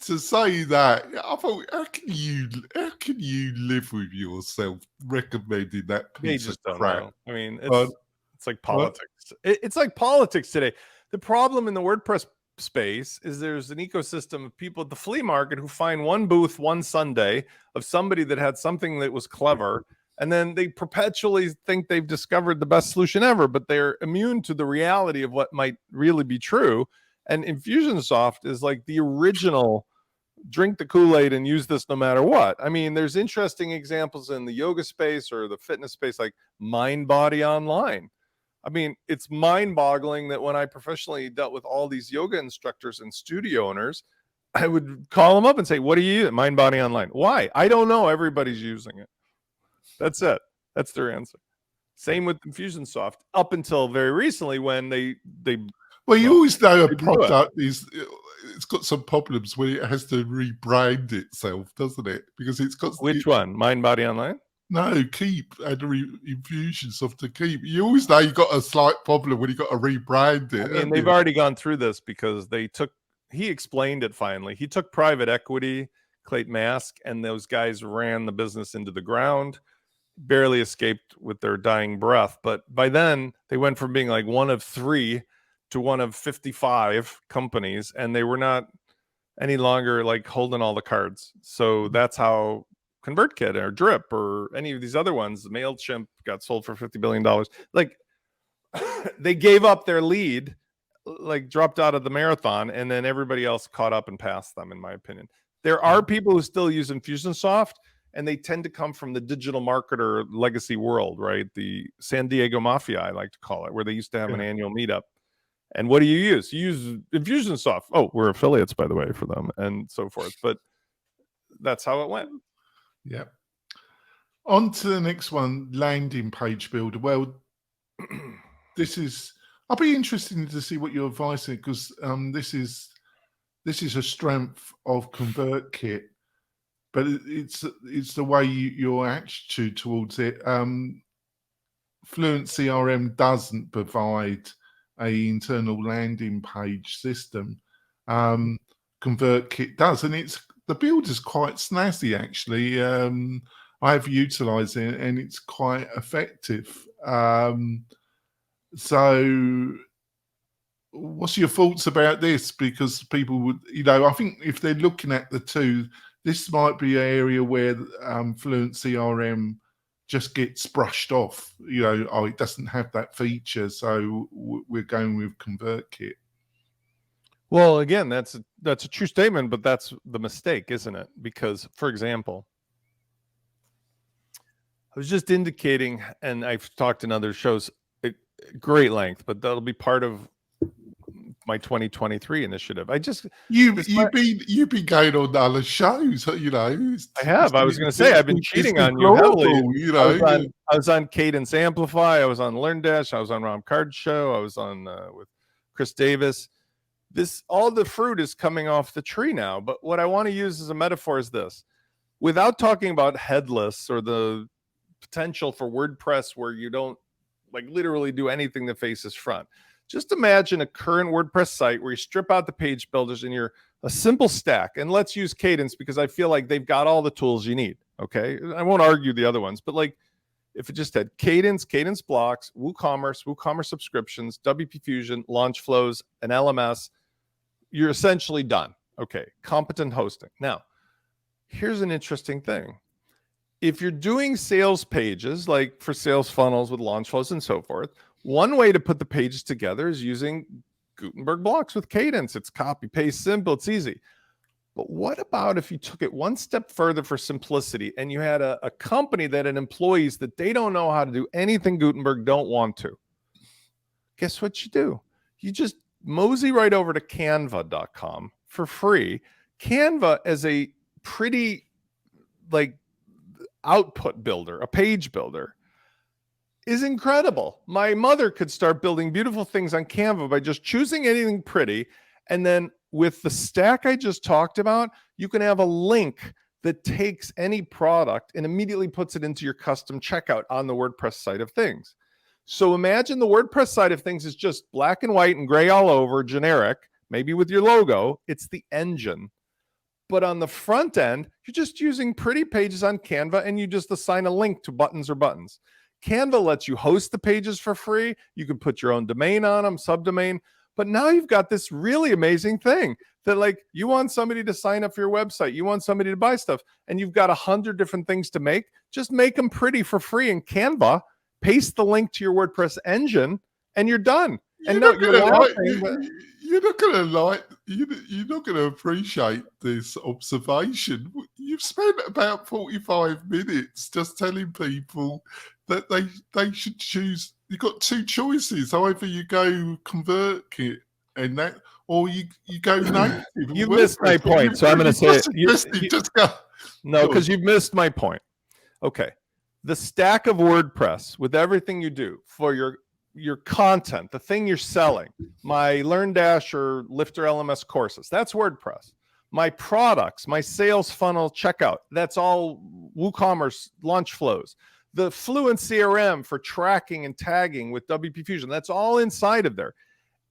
To say that, I thought, how can you live with yourself recommending that piece of crap? I mean, it's like politics. It's like politics today. The problem in the WordPress space is there's an ecosystem of people at the flea market who find one booth one Sunday of somebody that had something that was clever, and then they perpetually think they've discovered the best solution ever, but they're immune to the reality of what might really be true. And Infusionsoft is like the original drink the Kool-Aid and use this no matter what. I mean, there's interesting examples in the yoga space or the fitness space, like MindBody Online. I mean, it's mind-boggling that when I professionally dealt with all these yoga instructors and studio owners, I would call them up and say, what do you use? MindBody Online. Why? I don't know. Everybody's using it. That's it. That's their answer. Same with Infusionsoft up until very recently when they well, you always know a product it's got some problems when it has to rebrand itself, doesn't it? Because it's got which one? MindBody Online? No, keep and Infusionsoft to keep. You always know you got a slight problem when you got to rebrand it. I mean, they've already gone through this because he explained it finally. He took private equity, Clayton Mask, and those guys ran the business into the ground, barely escaped with their dying breath. But by then, they went from being like one of 3 to one of 55 companies, and they were not any longer like holding all the cards. So that's how ConvertKit or Drip or any of these other ones, MailChimp got sold for $50 billion. Like they gave up their lead, like dropped out of the marathon, and then everybody else caught up and passed them, in my opinion. There are people who still use Infusionsoft, and they tend to come from the digital marketer legacy world, right? The San Diego Mafia, I like to call it, where they used to have an annual meetup. And what do you use? You use Infusionsoft. Oh, we're affiliates, by the way, for them, and so forth. But that's how it went. Yeah. On to the next one, landing page builder. Well, I'll be interested to see what your advice is, because this is a strength of ConvertKit, but it's the way your attitude towards it. FluentCRM doesn't provide a internal landing page system. ConvertKit does, and the build is quite snazzy actually. I've utilized it and it's quite effective. So what's your thoughts about this? Because people would, I think if they're looking at the two, this might be an area where FluentCRM just gets brushed off. It doesn't have that feature, so we're going with ConvertKit. Well, again, that's a true statement, but that's the mistake, isn't it? Because, for example, I was just indicating, and I've talked in other shows at great length, but that'll be part of my 2023 initiative. You've been going on other shows, I have. I was going to say I've been cheating on you heavily. I was on Cadence Amplify. I was on LearnDash. I was on Ron Card's show. I was on with Chris Davis. All the fruit is coming off the tree now. But what I want to use as a metaphor is this: without talking about headless or the potential for WordPress where you don't like literally do anything that faces front. Just imagine a current WordPress site where you strip out the page builders and you're a simple stack. And let's use Cadence because I feel like they've got all the tools you need. Okay. I won't argue the other ones, but like if it just had Cadence blocks, WooCommerce subscriptions, WP Fusion, launch flows, and LMS, you're essentially done. Okay. Competent hosting. Now, here's an interesting thing. If you're doing sales pages, like for sales funnels with launch flows and so forth, one way to put the pages together is using Gutenberg blocks with Cadence. It's copy, paste, simple, it's easy. But what about if you took it one step further for simplicity and you had a company that had employees that they don't know how to do anything Gutenberg, don't want to? Guess what you do? You just mosey right over to canva.com for free. Canva is a pretty like output builder, a page builder, is incredible. My mother could start building beautiful things on Canva by just choosing anything pretty. And then with the stack I just talked about, you can have a link that takes any product and immediately puts it into your custom checkout on the WordPress side of things. So imagine the WordPress side of things is just black and white and gray all over, generic, maybe with your logo. It's the engine. But on the front end, you're just using pretty pages on Canva and you just assign a link to buttons or buttons. Canva lets you host the pages for free. You can put your own domain on them, subdomain. But now you've got this really amazing thing that like you want somebody to sign up for your website. You want somebody to buy stuff and you've got 100 different things to make. Just make them pretty for free in Canva, paste the link to your WordPress engine and you're done. And no, you're not going to appreciate this observation. You've spent about 45 minutes just telling people that they should choose. You've got two choices. Either you go ConvertKit and that, or you go native. You've missed my point, so I'm going to say it. Just go. No, because you've missed my point. Okay. The stack of WordPress with everything you do for your content, the thing you're selling, my LearnDash or Lifter LMS courses, that's WordPress. My products, my sales funnel checkout, that's all WooCommerce launch flows, the FluentCRM for tracking and tagging with WP Fusion. That's all inside of there.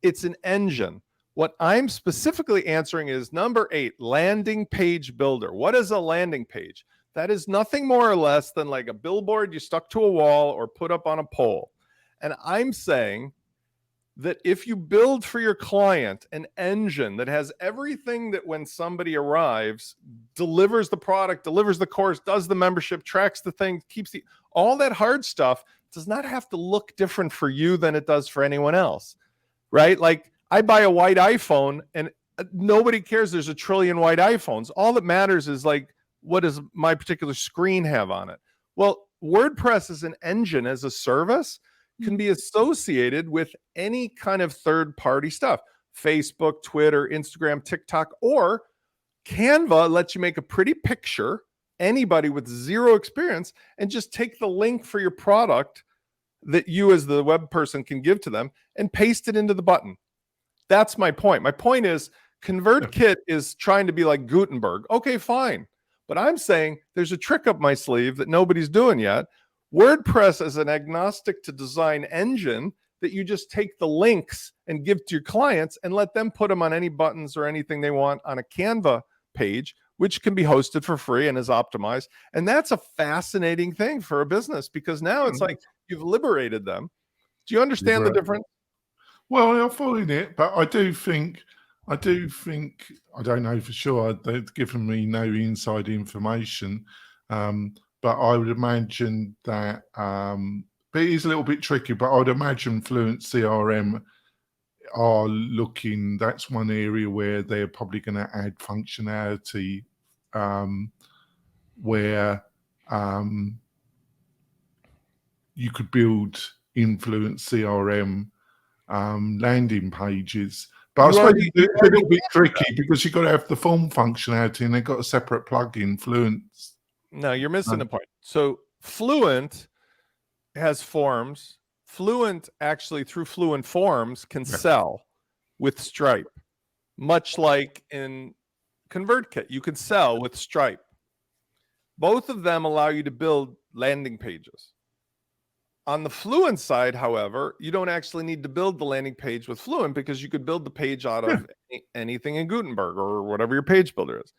It's an engine. What I'm specifically answering is number 8, landing page builder. What is a landing page? That is nothing more or less than like a billboard you stuck to a wall or put up on a pole. And I'm saying that if you build for your client an engine that has everything that when somebody arrives, delivers the product, delivers the course, does the membership, tracks the thing, keeps all that hard stuff, does not have to look different for you than it does for anyone else, right? Like I buy a white iPhone and nobody cares there's a trillion white iPhones. All that matters is like, what does my particular screen have on it? Well, WordPress as an engine, as a service, can be associated with any kind of third-party stuff. Facebook, Twitter, Instagram, TikTok, or Canva lets you make a pretty picture, anybody with zero experience, and just take the link for your product that you as the web person can give to them and paste it into the button. That's my point. My point is ConvertKit is trying to be like Gutenberg. Okay, fine. But I'm saying there's a trick up my sleeve that nobody's doing yet. WordPress is an agnostic to design engine that you just take the links and give to your clients and let them put them on any buttons or anything they want on a Canva page, which can be hosted for free and is optimized. And that's a fascinating thing for a business because now it's like you've liberated them. Do you understand the difference? Well, I'm following it, but I think, I don't know for sure, they've given me no inside information. But I would imagine that, but it is a little bit tricky, but I would imagine FluentCRM are looking, that's one area where they're probably going to add functionality where you could build in FluentCRM landing pages. But I suppose it's a little bit tricky because you've got to have the form functionality and they've got a separate plugin, Fluent. No, you're missing the point. So Fluent has forms. Fluent actually through Fluent Forms can sell with Stripe, much like in ConvertKit, you can sell with Stripe. Both of them allow you to build landing pages. On the Fluent side, however, you don't actually need to build the landing page with Fluent because you could build the page out of anything in Gutenberg or whatever your page builder is.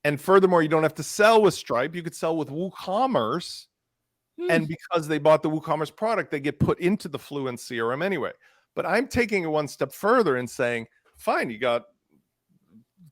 And furthermore, you don't have to sell with Stripe. You could sell with WooCommerce. And because they bought the WooCommerce product, they get put into the FluentCRM anyway. But I'm taking it one step further and saying, fine, you got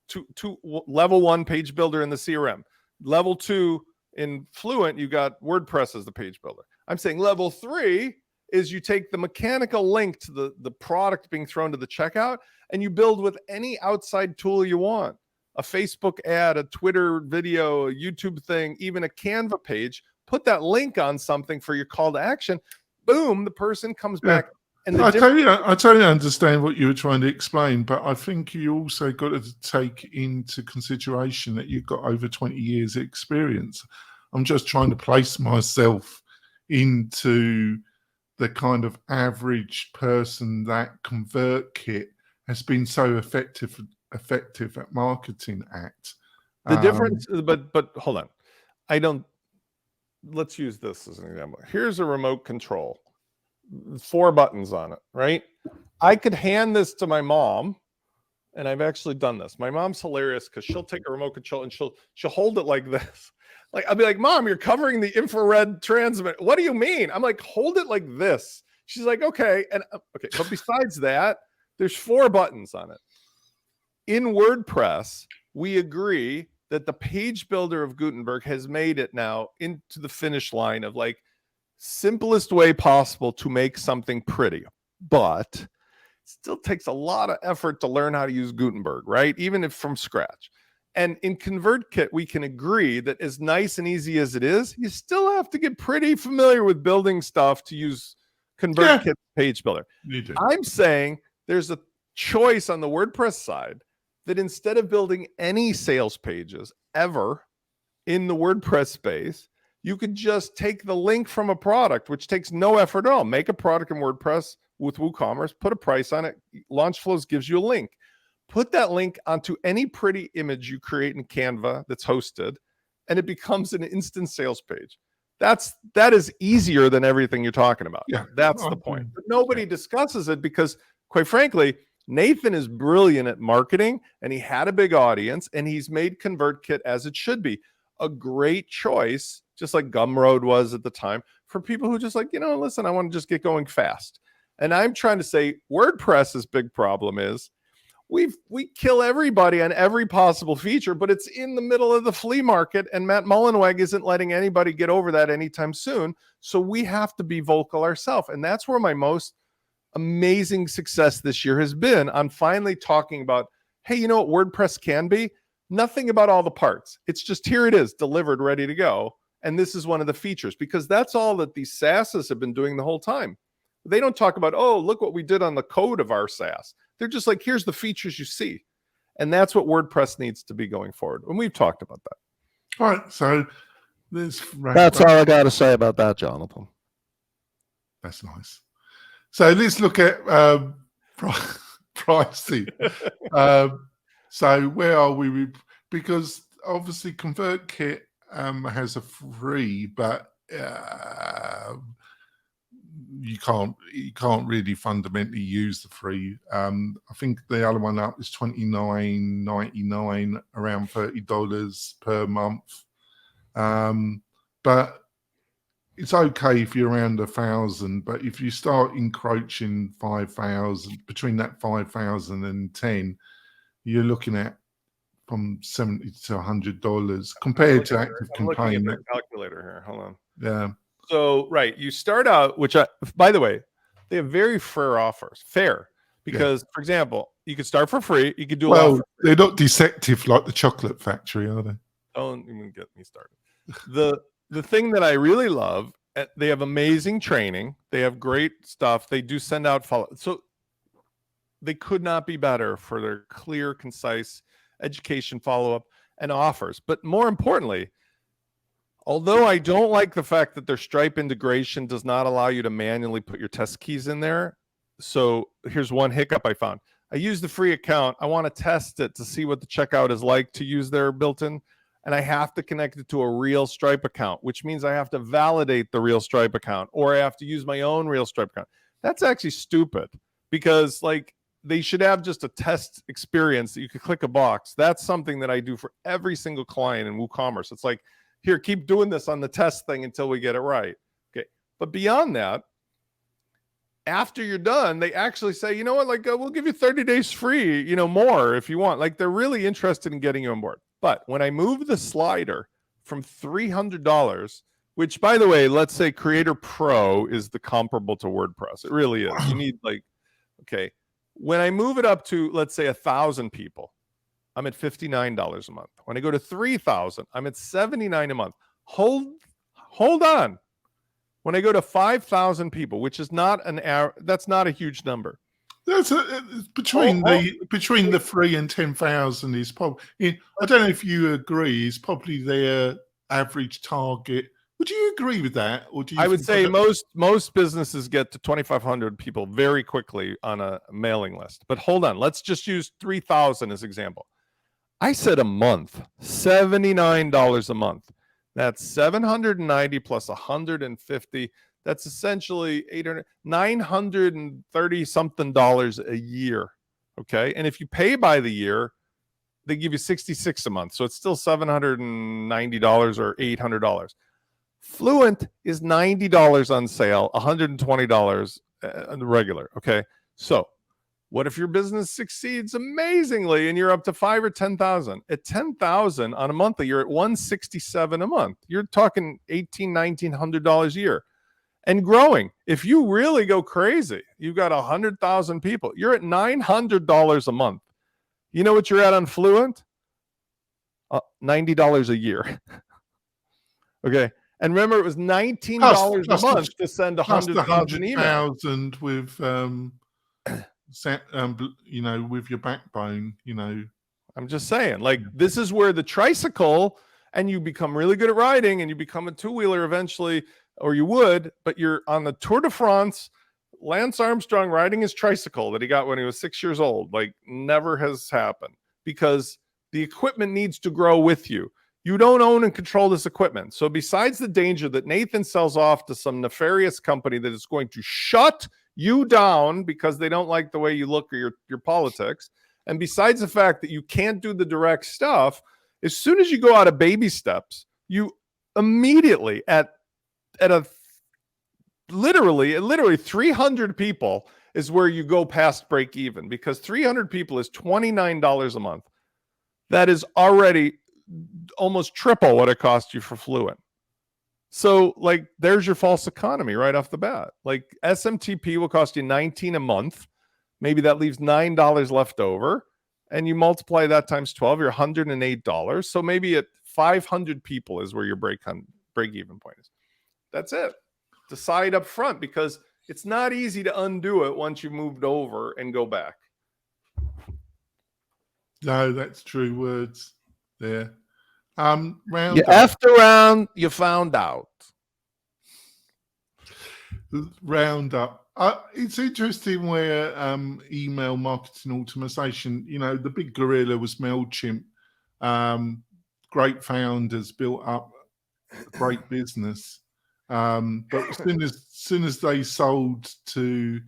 two level 1 page builder in the CRM. Level 2 in Fluent, you got WordPress as the page builder. I'm saying level 3 is you take the mechanical link to the product being thrown to the checkout and you build with any outside tool you want. A Facebook ad, a Twitter video, a YouTube thing, even a Canva page, put that link on something for your call to action. Boom, the person comes back. And I totally understand what you were trying to explain, but I think you also got to take into consideration that you've got over 20 years experience. I'm just trying to place myself into the kind of average person that ConvertKit has been so effective at marketing at. The difference, but hold on. Let's use this as an example. Here's a remote control, 4 buttons on it, right? I could hand this to my mom, and I've actually done this. My mom's hilarious because she'll take a remote control and she'll hold it like this. Like I'll be like, Mom, you're covering the infrared transmit. What do you mean? I'm like, hold it like this. She's like, okay. And okay, but besides that, there's 4 buttons on it. In WordPress, we agree that the page builder of Gutenberg has made it now into the finish line of like simplest way possible to make something pretty, but it still takes a lot of effort to learn how to use Gutenberg, right? Even if from scratch. And in ConvertKit, we can agree that as nice and easy as it is, you still have to get pretty familiar with building stuff to use ConvertKit page builder. I'm saying there's a choice on the WordPress side that instead of building any sales pages ever in the WordPress space, you could just take the link from a product, which takes no effort at all. Make a product in WordPress with WooCommerce, put a price on it. Launch Flows gives you a link. Put that link onto any pretty image you create in Canva that's hosted and it becomes an instant sales page. That is easier than everything you're talking about. Yeah. That's the point. But nobody discusses it because, quite frankly, Nathan is brilliant at marketing, and he had a big audience, and he's made ConvertKit as it should be a great choice, just like Gumroad was at the time, for people who just like, listen, I want to just get going fast. And I'm trying to say WordPress's big problem is we kill everybody on every possible feature, but it's in the middle of the flea market, and Matt Mullenweg isn't letting anybody get over that anytime soon. So we have to be vocal ourselves. And that's where my most amazing success this year has been, on finally talking about, hey, you know what WordPress can be? Nothing about all the parts. It's just, here it is, delivered, ready to go. And this is one of the features, because that's all that these SaaSes have been doing the whole time. They don't talk about, oh, look what we did on the code of our SaaS. They're just like, here's the features you see. And that's what WordPress needs to be going forward. And we've talked about that. All right. So that's all I got to say about that, Jonathan. That's nice. So let's look at pricing. So where are we? Because obviously ConvertKit has a free, but you can't really fundamentally use the free. I think the other one up is $29.99, around $30 per month. But it's okay if you're around 1,000, but if you start encroaching 5,000, between that 5,000 and 10, you're looking at from $70 to $100 compared to Active Campaign. I'm looking at the calculator here. Hold on. Yeah. So, right, you start out, by the way, they have very fair offers. Because, for example, you could start for free. You could do they're not deceptive like the chocolate factory, are they? Don't even get me started. The thing that I really love, they have amazing training. They have great stuff. They do send out follow. So they could not be better for their clear, concise education follow-up and offers. But more importantly, although I don't like the fact that their Stripe integration does not allow you to manually put your test keys in there. So here's one hiccup I found. I use the free account. I want to test it to see what the checkout is like to use their built-in. And I have to connect it to a real Stripe account, which means I have to validate the real Stripe account, or I have to use my own real Stripe account. That's actually stupid, because they should have just a test experience that you could click a box. That's something that I do for every single client in WooCommerce. It's like, here, keep doing this on the test thing until we get it right. Okay. But beyond that, after you're done, they actually say, you know what, we'll give you 30 days free, more if you want. They're really interested in getting you on board. But when I move the slider from $300, which, by the way, let's say Creator Pro is the comparable to WordPress. It really is. You need okay. When I move it up to, let's say, 1,000 people, I'm at $59 a month. When I go to 3,000, I'm at $79 a month. Hold on. When I go to 5,000 people, which is not that's not a huge number. That's between the 3 and 10,000 is probably. I don't know if you agree. Is probably their average target. Would you agree with that, or do you? I would say most businesses get to 2,500 people very quickly on a mailing list. But hold on, let's just use 3,000 as example. I said a month, $79 a month. That's 790 plus 150. That's essentially 930 something dollars a year. Okay. And if you pay by the year, they give you 66 a month. So it's still $790 or $800. Fluent is $90 on sale, $120 on the regular. Okay. So what if your business succeeds amazingly and you're up to 5 or 10,000? At 10,000 on a monthly, you're at $167 a month. You're talking $1,800, $1,900 a year. And growing. If you really go crazy, you've got 100,000 people, you're at $900 a month. You know what you're at on Fluent? $90 a year. Okay. And remember, it was $19 a month to send 100,000 emails. With, with your backbone, I'm just saying, this is where the tricycle, and you become really good at riding and you become a two-wheeler eventually, or you would, but you're on the Tour de France, Lance Armstrong riding his tricycle that he got when he was 6 years old. Never has happened, because the equipment needs to grow with you. You don't own and control this equipment. So besides the danger that Nathan sells off to some nefarious company that is going to shut you down because they don't like the way you look or your politics, and besides the fact that you can't do the direct stuff, as soon as you go out of baby steps, you immediately at a literally 300 people is where you go past break even, because 300 people is $29 a month. That is already almost triple what it cost you for Fluent. So like, there's your false economy right off the bat. Like, SMTP will cost you $19 a month. Maybe that leaves $9 left over, and you multiply that times 12, you're $108. So maybe at 500 people is where your break even point is. That's it. Decide up front, because it's not easy to undo it once you've moved over and go back. No, that's true words there. You Round up. effed around, you found out. Round up. It's interesting where email marketing automation, the big gorilla was MailChimp. Great founders built up a great business. But as soon as they sold to,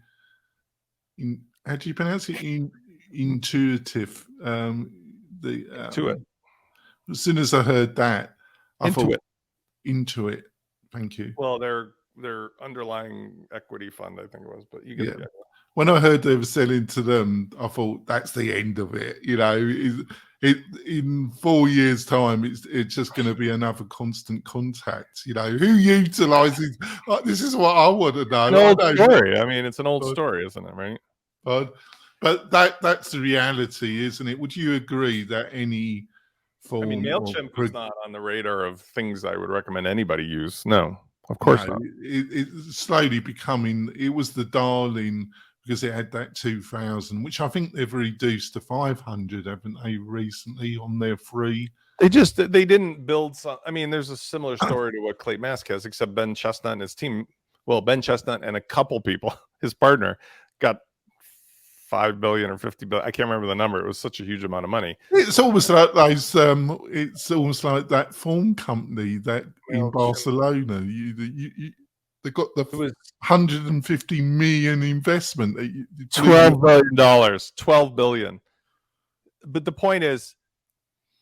how do you pronounce it? Intuitive. Intuit. As soon as I heard that, I Intuit. thought Intuit. Thank you. Well, their underlying equity fund, I think it was, but you get Yeah. When I heard they were selling to them, I thought that's the end of it. In 4 years' time, it's just going to be another constant contact. Who utilizes? This is what I want to know. An old story. I mean, it's an old story, isn't it? Right. But that's the reality, isn't it? Would you agree that any form? I mean, MailChimp is not on the radar of things I would recommend anybody use. No, of course not. It's slowly becoming. It was the darling, because it had that 2,000, which I think they've reduced to 500, haven't they, recently on their free? They didn't build some. I mean, there's a similar story to what Clay Mask has, except Ben Chestnut and his team. Well, Ben Chestnut and a couple people, his partner, got $5 billion or $50 billion. I can't remember the number. It was such a huge amount of money. It's almost like those. It's almost like that phone company that in Barcelona. They got the 150 million investment. $12 billion. $12 billion. But the point is,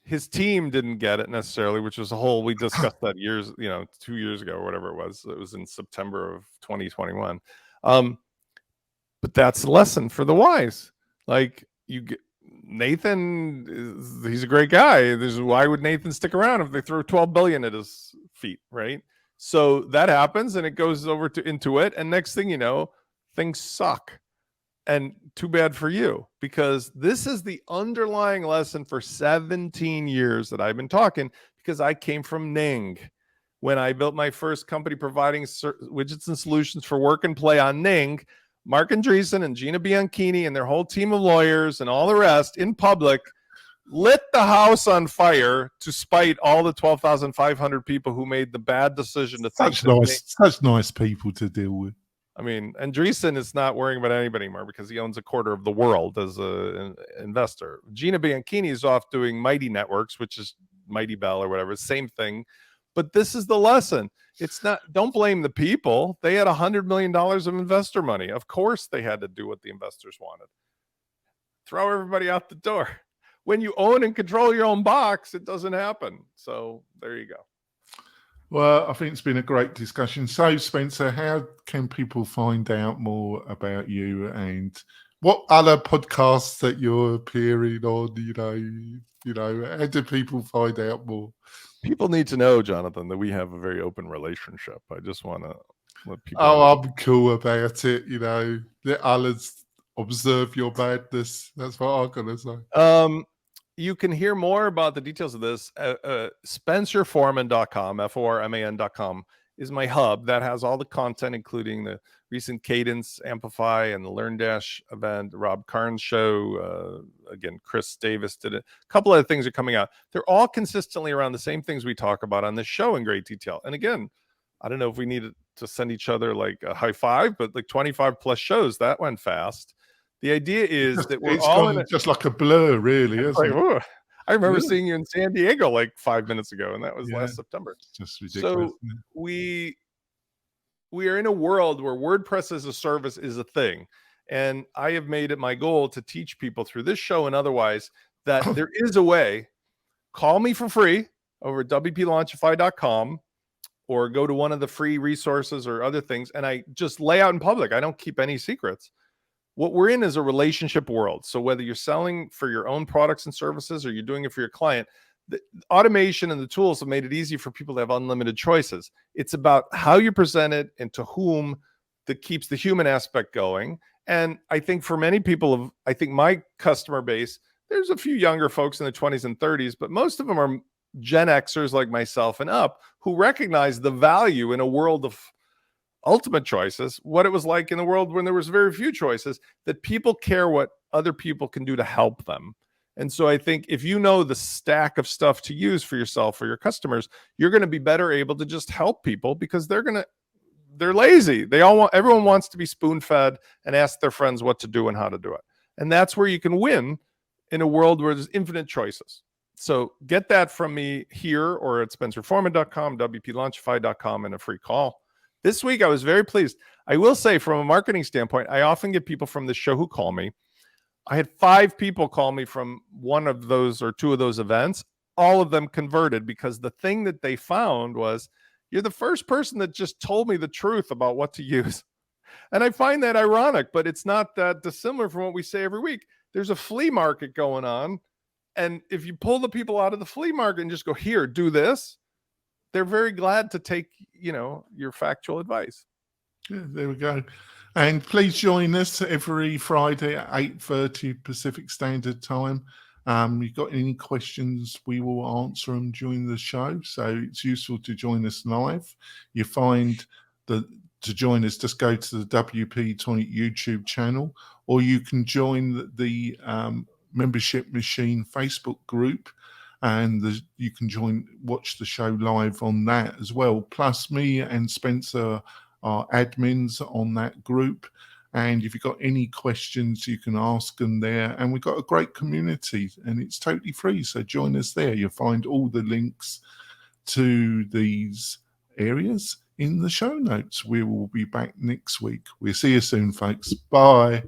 his team didn't get it necessarily, which was we discussed that 2 years ago or whatever it was. It was in September of 2021. But that's the lesson for the wise. Like, Nathan, he's a great guy. Why would Nathan stick around if they throw 12 billion at his feet, right? So that happens, and it goes over to Intuit, and next thing you know, things suck. And too bad for you, because this is the underlying lesson for 17 years that I've been talking, because I came from Ning. When I built my first company providing widgets and solutions for work and play on Ning, Mark Andreessen and Gina Bianchini and their whole team of lawyers and all the rest in public lit the house on fire to spite all the 12,500 people who made the bad decision to think such nice people to deal with. I mean, Andreessen is not worrying about anybody anymore because he owns a quarter of the world as an investor. Gina Bianchini is off doing Mighty Networks, which is Mighty Bell or whatever, same thing. But this is the lesson. It's not, don't blame the people. They had $100 million of investor money. Of course they had to do what the investors wanted. Throw everybody out the door. When you own and control your own box, it doesn't happen. So there you go. Well, I think it's been a great discussion. So, Spencer, how can people find out more about you, and what other podcasts that you're appearing on? How do people find out more? People need to know, Jonathan, that we have a very open relationship. I just want to let people know. I'm cool about it. Let others observe your madness. That's what I'm going to say. You can hear more about the details of this. SpencerForman.com, FORMAN.com is my hub that has all the content, including the recent Cadence Amplify and the LearnDash event, Rob Carnes show. Again, Chris Davis did it. A couple of things are coming out. They're all consistently around the same things we talk about on this show in great detail. And again, I don't know if we needed to send each other like a high five, but like 25 plus shows, that went fast. The idea is that we're all just like a blur, really, isn't it? I remember Really? seeing you in San Diego like 5 minutes ago, and that was Yeah. last September. It's just ridiculous. So we are in a world where WordPress as a service is a thing. And I have made it my goal to teach people through this show and otherwise that there is a way. Call me for free over at WP-Launchify.com or go to one of the free resources or other things. And I just lay out in public. I don't keep any secrets. What we're in is a relationship world. So whether you're selling for your own products and services or you're doing it for your client, the automation and the tools have made it easy for people to have unlimited choices. It's about how you present it and to whom that keeps the human aspect going. And I think for many people, I think my customer base, there's a few younger folks in the 20s and 30s, but most of them are Gen Xers like myself and up who recognize the value in a world of ultimate choices, what it was like in the world when there was very few choices, that people care what other people can do to help them. And so I think if you know the stack of stuff to use for yourself or your customers, you're going to be better able to just help people because they're lazy. Everyone wants to be spoon-fed and ask their friends what to do and how to do it. And that's where you can win in a world where there's infinite choices. So get that from me here or at spencerforman.com, WPLaunchify.com, and a free call. This week, I was very pleased. I will say from a marketing standpoint, I often get people from the show who call me. I had 5 people call me from one of those or 2 of those events. All of them converted because the thing that they found was, you're the first person that just told me the truth about what to use. And I find that ironic, but it's not that dissimilar from what we say every week. There's a flea market going on. And if you pull the people out of the flea market and just go, here, do this, they're very glad to take, your factual advice. Yeah, there we go. And please join us every Friday at 8:30 Pacific Standard Time. You've got any questions, we will answer them during the show. So it's useful to join us live. You find that to join us, just go to the WP-Tonic YouTube channel, or you can join the Membership Machine Facebook group, and you can watch the show live on that as well. Plus, me and Spencer are admins on that group. And if you've got any questions, you can ask them there. And we've got a great community and it's totally free. So join us there. You'll find all the links to these areas in the show notes. We will be back next week. We'll see you soon, folks. Bye.